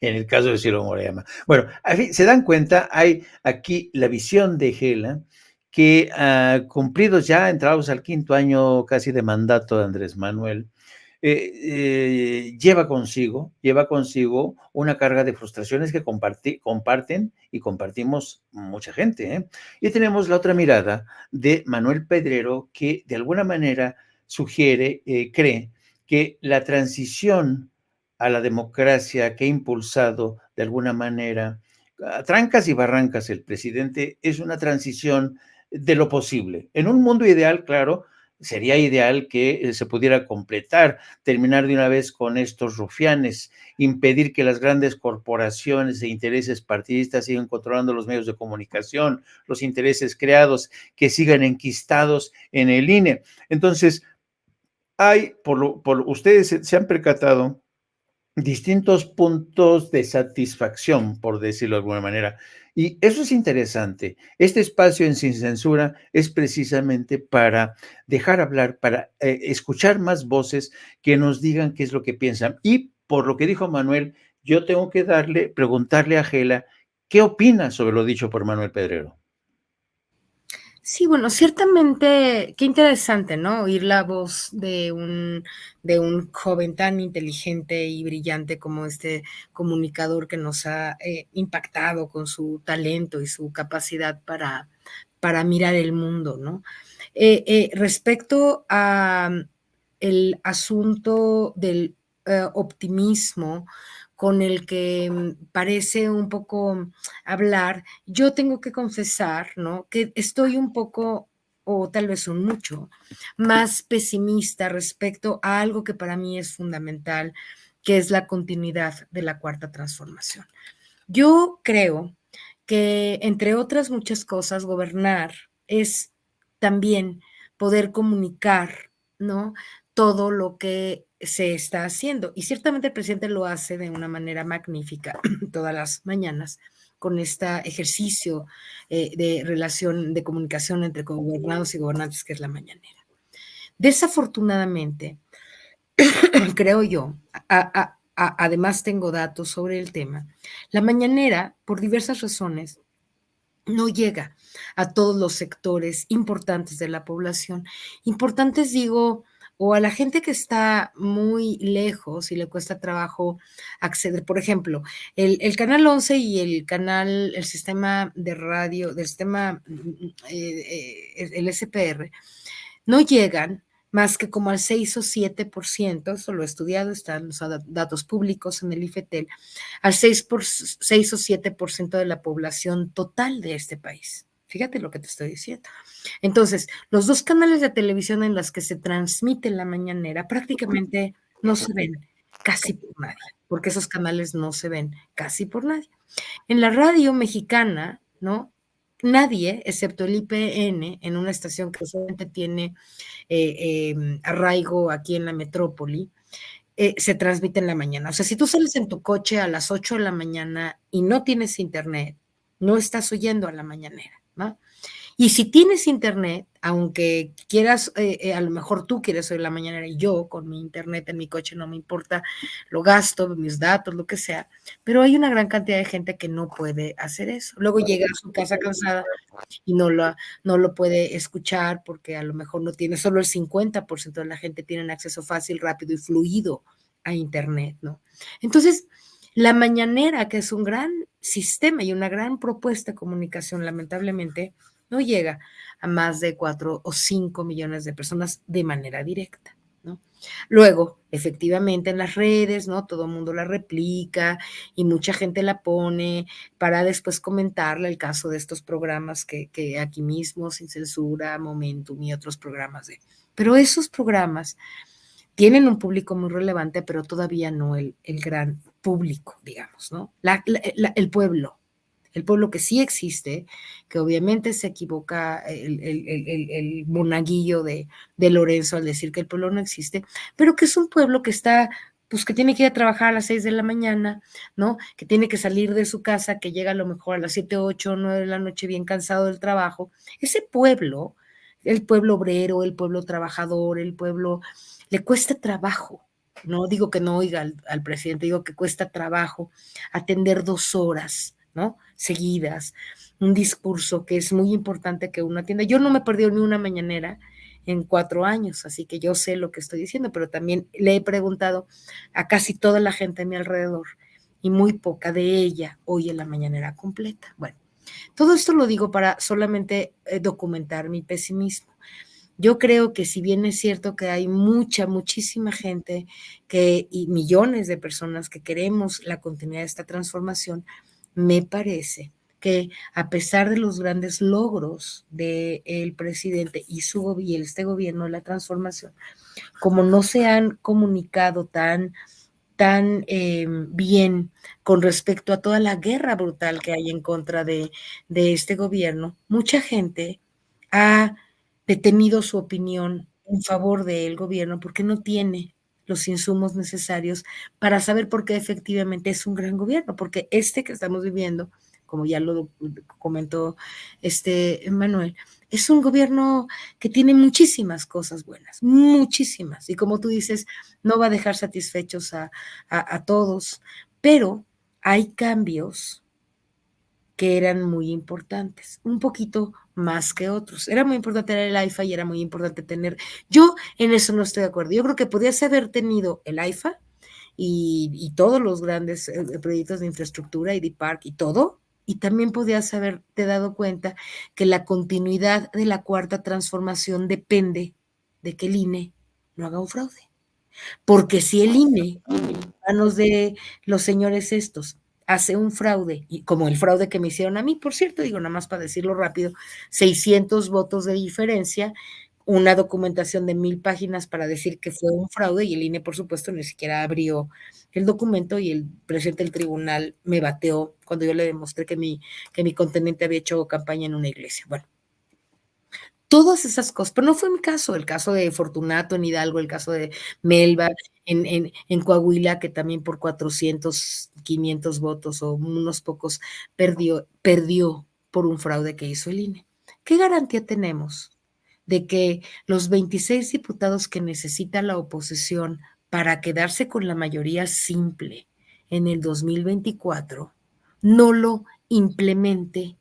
en el caso de Ciro Morayama. Bueno, se dan cuenta, hay aquí la visión de Gela, que cumplidos ya, entrados al 5º año casi de mandato de Andrés Manuel, lleva consigo una carga de frustraciones que comparten y compartimos mucha gente, ¿eh? Y tenemos la otra mirada de Manuel Pedrero, que de alguna manera sugiere, cree que la transición a la democracia que ha impulsado de alguna manera a trancas y barrancas el presidente es una transición de lo posible. En un mundo ideal, claro, sería ideal que se pudiera completar, terminar de una vez con estos rufianes, impedir que las grandes corporaciones e intereses partidistas sigan controlando los medios de comunicación, los intereses creados que sigan enquistados en el INE. Entonces, hay, ustedes se han percatado, distintos puntos de satisfacción, por decirlo de alguna manera. Y eso es interesante. Este espacio en Sin Censura es precisamente para dejar hablar, para escuchar más voces que nos digan qué es lo que piensan. Y por lo que dijo Manuel, yo tengo que preguntarle a Gela, ¿qué opina sobre lo dicho por Manuel Pedrero? Sí, bueno, ciertamente, qué interesante, ¿no? Oír la voz de un joven tan inteligente y brillante como este comunicador que nos ha impactado con su talento y su capacidad para mirar el mundo, ¿no? Respecto a el asunto del optimismo con el que parece un poco hablar, yo tengo que confesar, ¿no? Que estoy un poco, o tal vez un mucho, más pesimista respecto a algo que para mí es fundamental, que es la continuidad de la Cuarta Transformación. Yo creo que, entre otras muchas cosas, gobernar es también poder comunicar, ¿no? Todo lo que se está haciendo. Y ciertamente el presidente lo hace de una manera magnífica todas las mañanas con este ejercicio de relación, de comunicación entre gobernados y gobernantes, que es la mañanera. Desafortunadamente, creo yo, además tengo datos sobre el tema, la mañanera, por diversas razones, no llega a todos los sectores importantes de la población. Importantes, digo, o a la gente que está muy lejos y le cuesta trabajo acceder. Por ejemplo, el Canal 11 y el sistema de radio, del sistema, el SPR, no llegan más que como al 6 o 7%, eso lo he estudiado, están los datos públicos en el IFETEL, al 6 o 7% de la población total de este país. Fíjate lo que te estoy diciendo. Entonces, los dos canales de televisión en los que se transmite la mañanera prácticamente no se ven casi por nadie, porque esos canales no se ven casi por nadie. En la radio mexicana, ¿no? Nadie, excepto el IPN, en una estación que solamente tiene arraigo aquí en la metrópoli, se transmite en la mañana. O sea, si tú sales en tu coche a las 8 de la mañana y no tienes internet, no estás oyendo a la mañanera, ¿no? Y si tienes internet, aunque quieras, a lo mejor tú quieres oír la mañanera y yo con mi internet en mi coche no me importa, lo gasto, mis datos, lo que sea, pero hay una gran cantidad de gente que no puede hacer eso. Luego llega a su casa cansada y no lo puede escuchar porque a lo mejor no tiene, solo el 50% de la gente tiene acceso fácil, rápido y fluido a internet, ¿no? Entonces, la mañanera, que es un gran sistema y una gran propuesta de comunicación, lamentablemente, no llega a más de 4 o 5 millones de personas de manera directa, ¿no? Luego, efectivamente, en las redes, ¿no? Todo el mundo la replica y mucha gente la pone para después comentarle el caso de estos programas que aquí mismo, Sin Censura, Momentum y otros programas Pero esos programas tienen un público muy relevante, pero todavía no el gran público, digamos, ¿no? El pueblo que sí existe, que obviamente se equivoca el monaguillo de Lorenzo al decir que el pueblo no existe, pero que es un pueblo que está, pues que tiene que ir a trabajar a las 6 de la mañana, ¿no? Que tiene que salir de su casa, que llega a lo mejor a las 7, 8, 9 de la noche bien cansado del trabajo. Ese pueblo, el pueblo obrero, el pueblo trabajador, el pueblo, le cuesta trabajo No digo que no oiga al presidente, digo que cuesta trabajo atender 2 horas, ¿no? Seguidas, un discurso que es muy importante que uno atienda. Yo no me he perdido ni una mañanera en 4 años, así que yo sé lo que estoy diciendo, pero también le he preguntado a casi toda la gente a mi alrededor y muy poca de ella oye la mañanera completa. Bueno, todo esto lo digo para solamente documentar mi pesimismo. Yo creo que si bien es cierto que hay muchísima gente y millones de personas que queremos la continuidad de esta transformación, me parece que a pesar de los grandes logros del presidente y este gobierno de la transformación, como no se han comunicado tan bien con respecto a toda la guerra brutal que hay en contra de este gobierno, mucha gente ha detenido su opinión en favor del gobierno porque no tiene los insumos necesarios para saber por qué efectivamente es un gran gobierno, porque este que estamos viviendo, como ya lo comentó Manuel, es un gobierno que tiene muchísimas cosas buenas, muchísimas, y como tú dices, no va a dejar satisfechos a todos, pero hay cambios que eran muy importantes, un poquito más que otros. Era muy importante tener el AIFA y era muy importante tener, yo en eso no estoy de acuerdo, yo creo que podías haber tenido el AIFA y todos los grandes proyectos de infraestructura y de parque y todo, y también podías haberte dado cuenta que la continuidad de la cuarta transformación depende de que el INE no haga un fraude. Porque si el INE, en manos de los señores estos, hace un fraude, y como el fraude que me hicieron a mí, por cierto, digo nada más para decirlo rápido, 600 votos de diferencia, una documentación de 1000 páginas para decir que fue un fraude y el INE, por supuesto, ni siquiera abrió el documento y el presidente del tribunal me bateó cuando yo le demostré que mi contendiente había hecho campaña en una iglesia. Bueno, todas esas cosas, pero no fue mi caso, el caso de Fortunato en Hidalgo, el caso de Melba en Coahuila, que también por 400, 500 votos o unos pocos perdió por un fraude que hizo el INE. ¿Qué garantía tenemos de que los 26 diputados que necesita la oposición para quedarse con la mayoría simple en el 2024 no lo implemente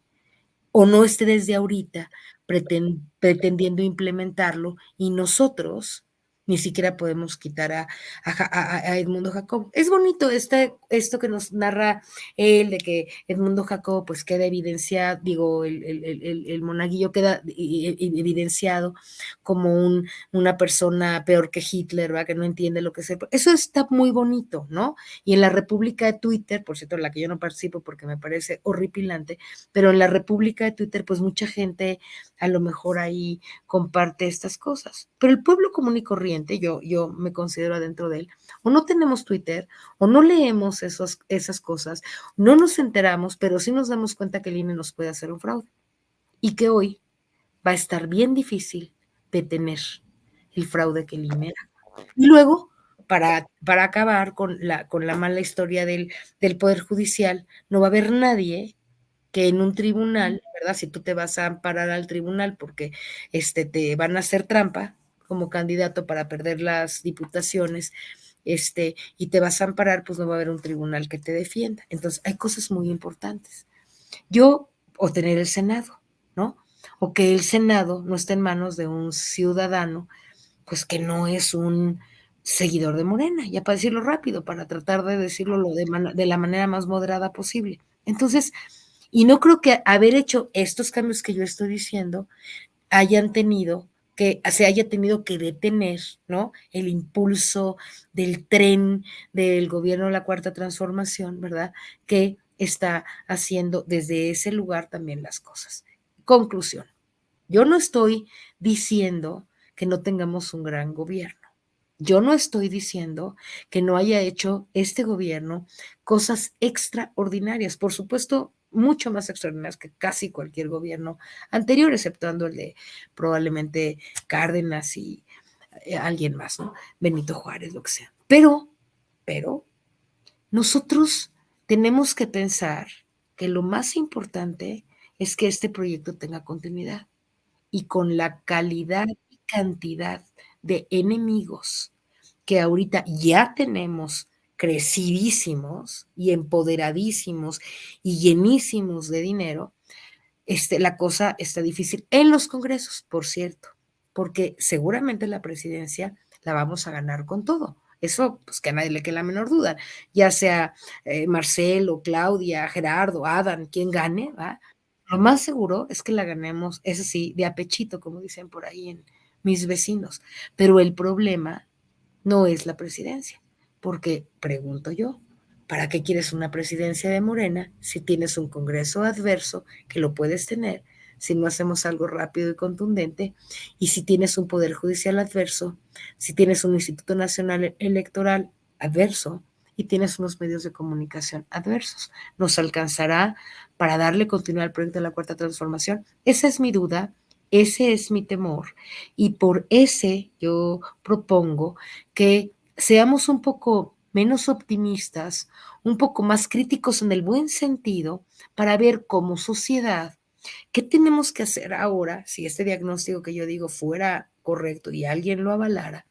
o no esté desde ahorita pretendiendo implementarlo y nosotros ni siquiera podemos quitar a Edmundo Jacobo? Es bonito esto que nos narra él, de que Edmundo Jacobo pues queda evidenciado, digo, el monaguillo queda evidenciado como una persona peor que Hitler, ¿verdad? Que no entiende lo que es. Eso está muy bonito, ¿no? Y en la República de Twitter, por cierto, en la que yo no participo porque me parece horripilante, pero en la República de Twitter, pues mucha gente a lo mejor ahí comparte estas cosas. Pero el pueblo común y corriente, yo me considero adentro de él, o no tenemos Twitter, o no leemos esas cosas, no nos enteramos, pero sí nos damos cuenta que el INE nos puede hacer un fraude y que hoy va a estar bien difícil detener el fraude que el INE era. Y luego, para acabar con la mala historia del Poder Judicial, no va a haber nadie que en un tribunal, ¿verdad? Si tú te vas a amparar al tribunal porque te van a hacer trampa como candidato para perder las diputaciones, y te vas a amparar, pues no va a haber un tribunal que te defienda. Entonces, hay cosas muy importantes. O tener el Senado, ¿no? O que el Senado no esté en manos de un ciudadano, pues que no es un seguidor de Morena, ya para decirlo rápido, para tratar de decirlo de la manera más moderada posible. Entonces, y no creo que haber hecho estos cambios que yo estoy diciendo se haya tenido que detener, ¿no? El impulso del tren del gobierno de la Cuarta Transformación, ¿verdad? Que está haciendo desde ese lugar también las cosas. Conclusión, yo no estoy diciendo que no tengamos un gran gobierno. Yo no estoy diciendo que no haya hecho este gobierno cosas extraordinarias, por supuesto, mucho más extraordinarias que casi cualquier gobierno anterior, exceptuando el de probablemente Cárdenas y alguien más, ¿no? Benito Juárez, lo que sea. Pero nosotros tenemos que pensar que lo más importante es que este proyecto tenga continuidad y con la calidad y cantidad de enemigos que ahorita ya tenemos crecidísimos y empoderadísimos y llenísimos de dinero, la cosa está difícil en los congresos, por cierto, porque seguramente la presidencia la vamos a ganar con todo. Eso, pues que a nadie le quede la menor duda, ya sea Marcelo, Claudia, Gerardo, Adán, quien gane, ¿va? Lo más seguro es que la ganemos, eso sí, de a pechito, como dicen por ahí en mis vecinos. Pero el problema no es la presidencia, porque pregunto yo, ¿para qué quieres una presidencia de Morena si tienes un Congreso adverso, que lo puedes tener si no hacemos algo rápido y contundente, y si tienes un Poder Judicial adverso, si tienes un Instituto Nacional Electoral adverso y tienes unos medios de comunicación adversos? ¿Nos alcanzará para darle continuidad al proyecto de la Cuarta Transformación? Esa es mi duda, ese es mi temor, y por ese yo propongo que seamos un poco menos optimistas, un poco más críticos en el buen sentido, para ver como sociedad qué tenemos que hacer ahora. Si este diagnóstico que yo digo fuera correcto y alguien lo avalara,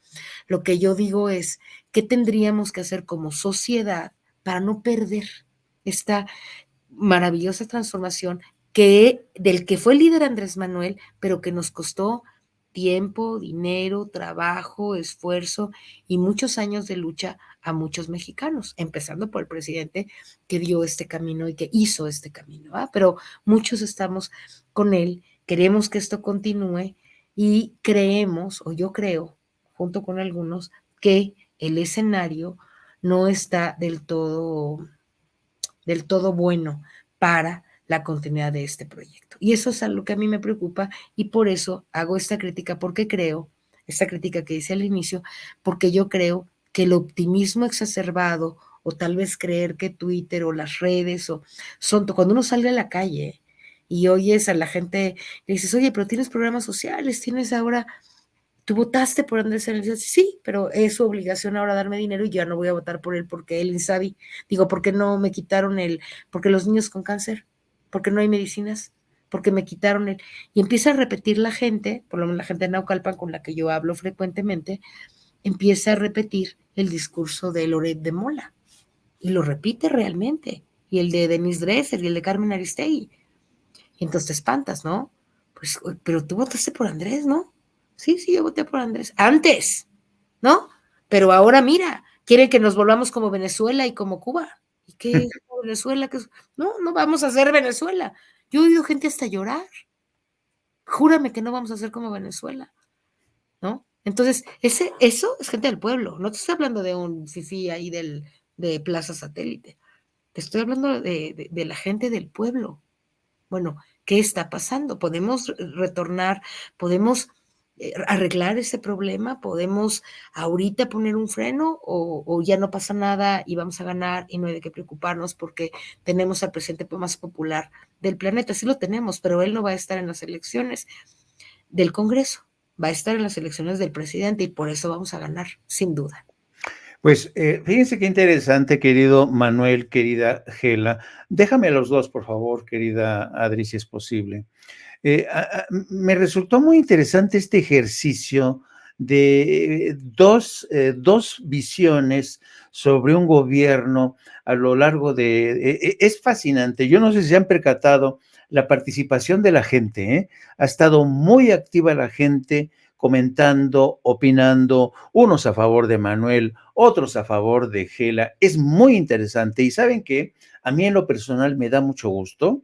lo que yo digo es qué tendríamos que hacer como sociedad para no perder esta maravillosa transformación del que fue líder Andrés Manuel, pero que nos costó tiempo, dinero, trabajo, esfuerzo y muchos años de lucha a muchos mexicanos, empezando por el presidente que dio este camino y que hizo este camino, ¿va? Pero muchos estamos con él, queremos que esto continúe y creemos, o yo creo, junto con algunos, que el escenario no está del todo bueno para la continuidad de este proyecto. Y eso es algo que a mí me preocupa y por eso hago esta crítica, porque creo, esta crítica que hice al inicio, porque yo creo que el optimismo exacerbado o tal vez creer que Twitter o las redes cuando uno sale a la calle y oyes a la gente, le dices, oye, pero tienes programas sociales, tienes ahora, tú votaste por Andrés Manuel, sí, pero es su obligación ahora darme dinero y ya no voy a votar por él porque él insabi. Digo, ¿por qué no me quitaron porque los niños con cáncer, porque no hay medicinas, porque me quitaron y empieza a repetir la gente, por lo menos la gente de Naucalpan con la que yo hablo frecuentemente, empieza a repetir el discurso de Loret de Mola y lo repite realmente, y el de Denise Dresser y el de Carmen Aristegui. Y entonces te espantas, ¿no? Pues, pero tú votaste por Andrés, ¿no? Sí, yo voté por Andrés. Antes, ¿no? Pero ahora mira, quieren que nos volvamos como Venezuela y como Cuba. ¿Y qué es Venezuela? No vamos a ser Venezuela. Yo he oído gente hasta llorar. Júrame que no vamos a ser como Venezuela, ¿no? Entonces, eso es gente del pueblo. No te estoy hablando de un fifí ahí de Plaza Satélite. Te estoy hablando de la gente del pueblo. Bueno, ¿qué está pasando? ¿Podemos retornar? ¿Podemos arreglar ese problema? ¿Podemos ahorita poner un freno o ya no pasa nada y vamos a ganar y no hay de qué preocuparnos porque tenemos al presidente más popular del planeta? Sí lo tenemos, pero él no va a estar en las elecciones del Congreso, va a estar en las elecciones del presidente y por eso vamos a ganar, sin duda. Pues fíjense qué interesante, querido Manuel, querida Gela. Déjame a los dos, por favor, querida Adri, si es posible. Me resultó muy interesante este ejercicio de dos visiones sobre un gobierno a lo largo es fascinante. Yo no sé si se han percatado la participación de la gente, ¿eh? Ha estado muy activa la gente comentando, opinando, unos a favor de Manuel, otros a favor de Gela. Es muy interesante y ¿saben qué? A mí en lo personal me da mucho gusto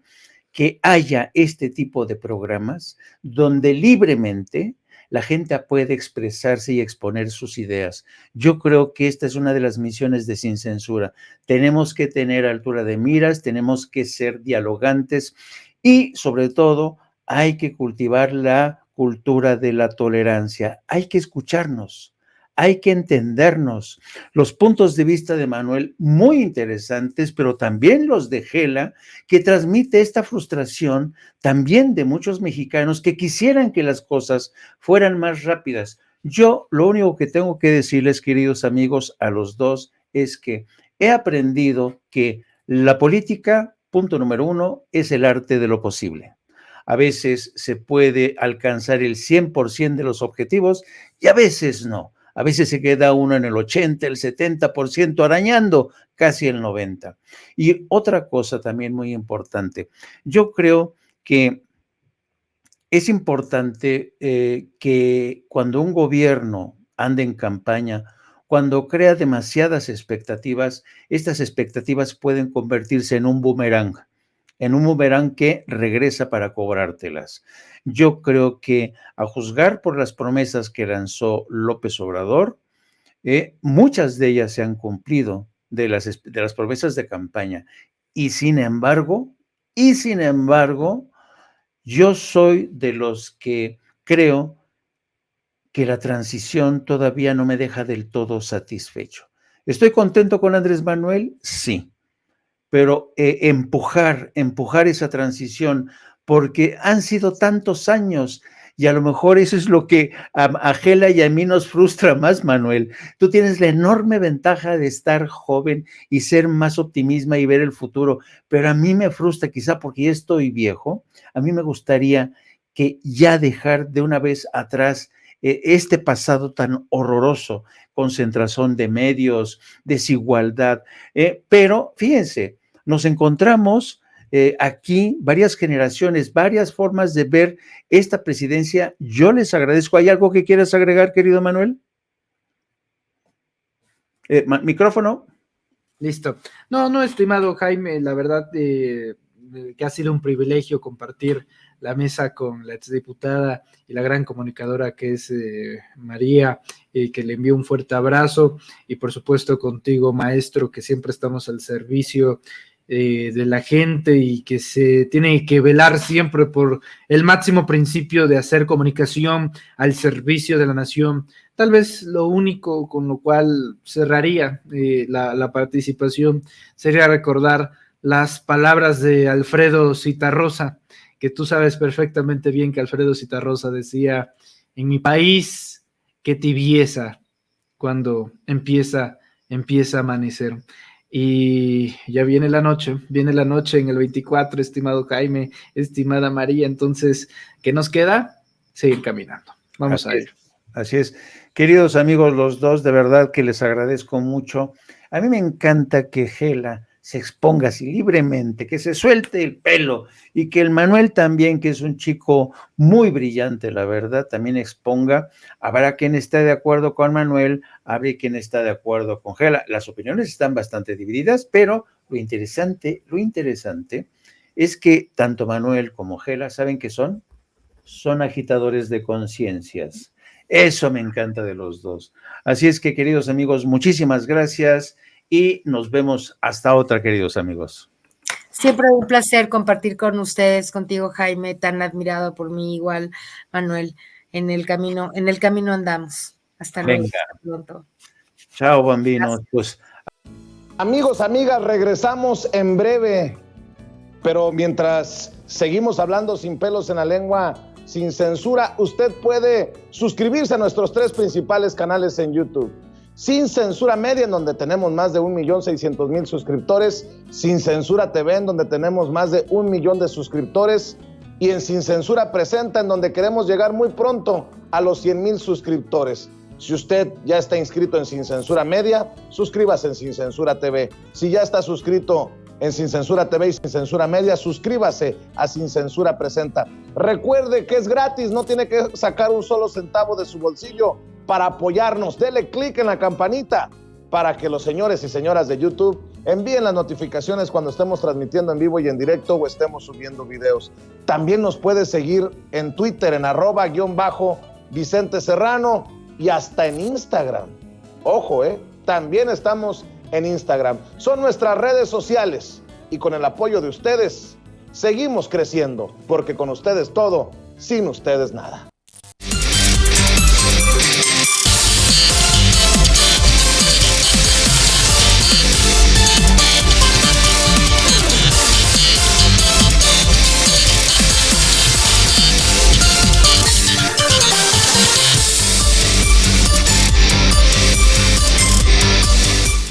que haya este tipo de programas donde libremente la gente puede expresarse y exponer sus ideas. Yo creo que esta es una de las misiones de Sin Censura. Tenemos que tener altura de miras, tenemos que ser dialogantes y sobre todo hay que cultivar la cultura de la tolerancia. Hay que escucharnos, hay que entendernos. Los puntos de vista de Manuel muy interesantes, pero también los de Gela, que transmite esta frustración también de muchos mexicanos que quisieran que las cosas fueran más rápidas. Yo lo único que tengo que decirles, queridos amigos, a los dos, es que he aprendido que la política, punto número uno, es el arte de lo posible. A veces se puede alcanzar el 100% de los objetivos y a veces no. A veces se queda uno en el 80, el 70%, arañando casi el 90%. Y otra cosa también muy importante, yo creo que es importante que cuando un gobierno anda en campaña, cuando crea demasiadas expectativas, estas expectativas pueden convertirse en un boomerang que regresa para cobrártelas. Yo creo que a juzgar por las promesas que lanzó López Obrador, muchas de ellas se han cumplido de las promesas de campaña. Y sin embargo, yo soy de los que creo que la transición todavía no me deja del todo satisfecho. ¿Estoy contento con Andrés Manuel? Sí, pero empujar esa transición, porque han sido tantos años y a lo mejor eso es lo que a Gela y a mí nos frustra más, Manuel. Tú tienes la enorme ventaja de estar joven y ser más optimista y ver el futuro, pero a mí me frustra, quizá porque ya estoy viejo. A mí me gustaría que ya dejar de una vez atrás este pasado tan horroroso, concentración de medios, desigualdad, pero fíjense, nos encontramos aquí varias generaciones, varias formas de ver esta presidencia. Yo les agradezco. ¿Hay algo que quieras agregar, querido Manuel? Micrófono. Listo. No, estimado Jaime, la verdad que ha sido un privilegio compartir la mesa con la exdiputada y la gran comunicadora que es María, que le envío un fuerte abrazo, y por supuesto contigo, maestro, que siempre estamos al servicio de la gente y que se tiene que velar siempre por el máximo principio de hacer comunicación al servicio de la nación. Tal vez lo único con lo cual cerraría la participación sería recordar las palabras de Alfredo Zitarrosa, que tú sabes perfectamente bien que Alfredo Zitarrosa decía: en mi país, qué tibieza cuando empieza a amanecer. Y ya viene la noche en el 24, estimado Jaime, estimada María. Entonces, ¿qué nos queda? Seguir caminando. Vamos a ir. Así es. Queridos amigos, los dos, de verdad que les agradezco mucho. A mí me encanta que Gela se exponga así libremente, que se suelte el pelo, y que el Manuel también, que es un chico muy brillante, la verdad, también exponga. Habrá quien esté de acuerdo con Manuel, habrá quien está de acuerdo con Gela. Las opiniones están bastante divididas, pero lo interesante es que tanto Manuel como Gela saben que son agitadores de conciencias. Eso me encanta de los dos. Así es que, queridos amigos, muchísimas gracias y nos vemos hasta otra, queridos amigos. Siempre un placer compartir con ustedes, contigo, Jaime, tan admirado por mí, igual, Manuel. En el camino andamos. Hasta luego. Hasta pronto. Chao, bambinos. Pues, amigos, amigas, regresamos en breve, pero mientras seguimos hablando sin pelos en la lengua, sin censura, usted puede suscribirse a nuestros 3 principales canales en YouTube. Sin Censura Media, en donde tenemos más de 1,600,000 suscriptores, Sin Censura TV, en donde tenemos más de 1 millón de suscriptores, y en Sin Censura Presenta, en donde queremos llegar muy pronto a los 100,000 suscriptores. Si usted ya está inscrito en Sin Censura Media, suscríbase en Sin Censura TV. Si ya está suscrito en Sin Censura TV y Sin Censura Media, suscríbase a Sin Censura Presenta. Recuerde que es gratis, no tiene que sacar un solo centavo de su bolsillo para apoyarnos. Dele clic en la campanita para que los señores y señoras de YouTube envíen las notificaciones cuando estemos transmitiendo en vivo y en directo o estemos subiendo videos. También nos puede seguir en Twitter en @_Vicente Serrano y hasta en Instagram. Ojo, también estamos en Instagram. Son nuestras redes sociales y con el apoyo de ustedes seguimos creciendo, porque con ustedes todo, sin ustedes nada.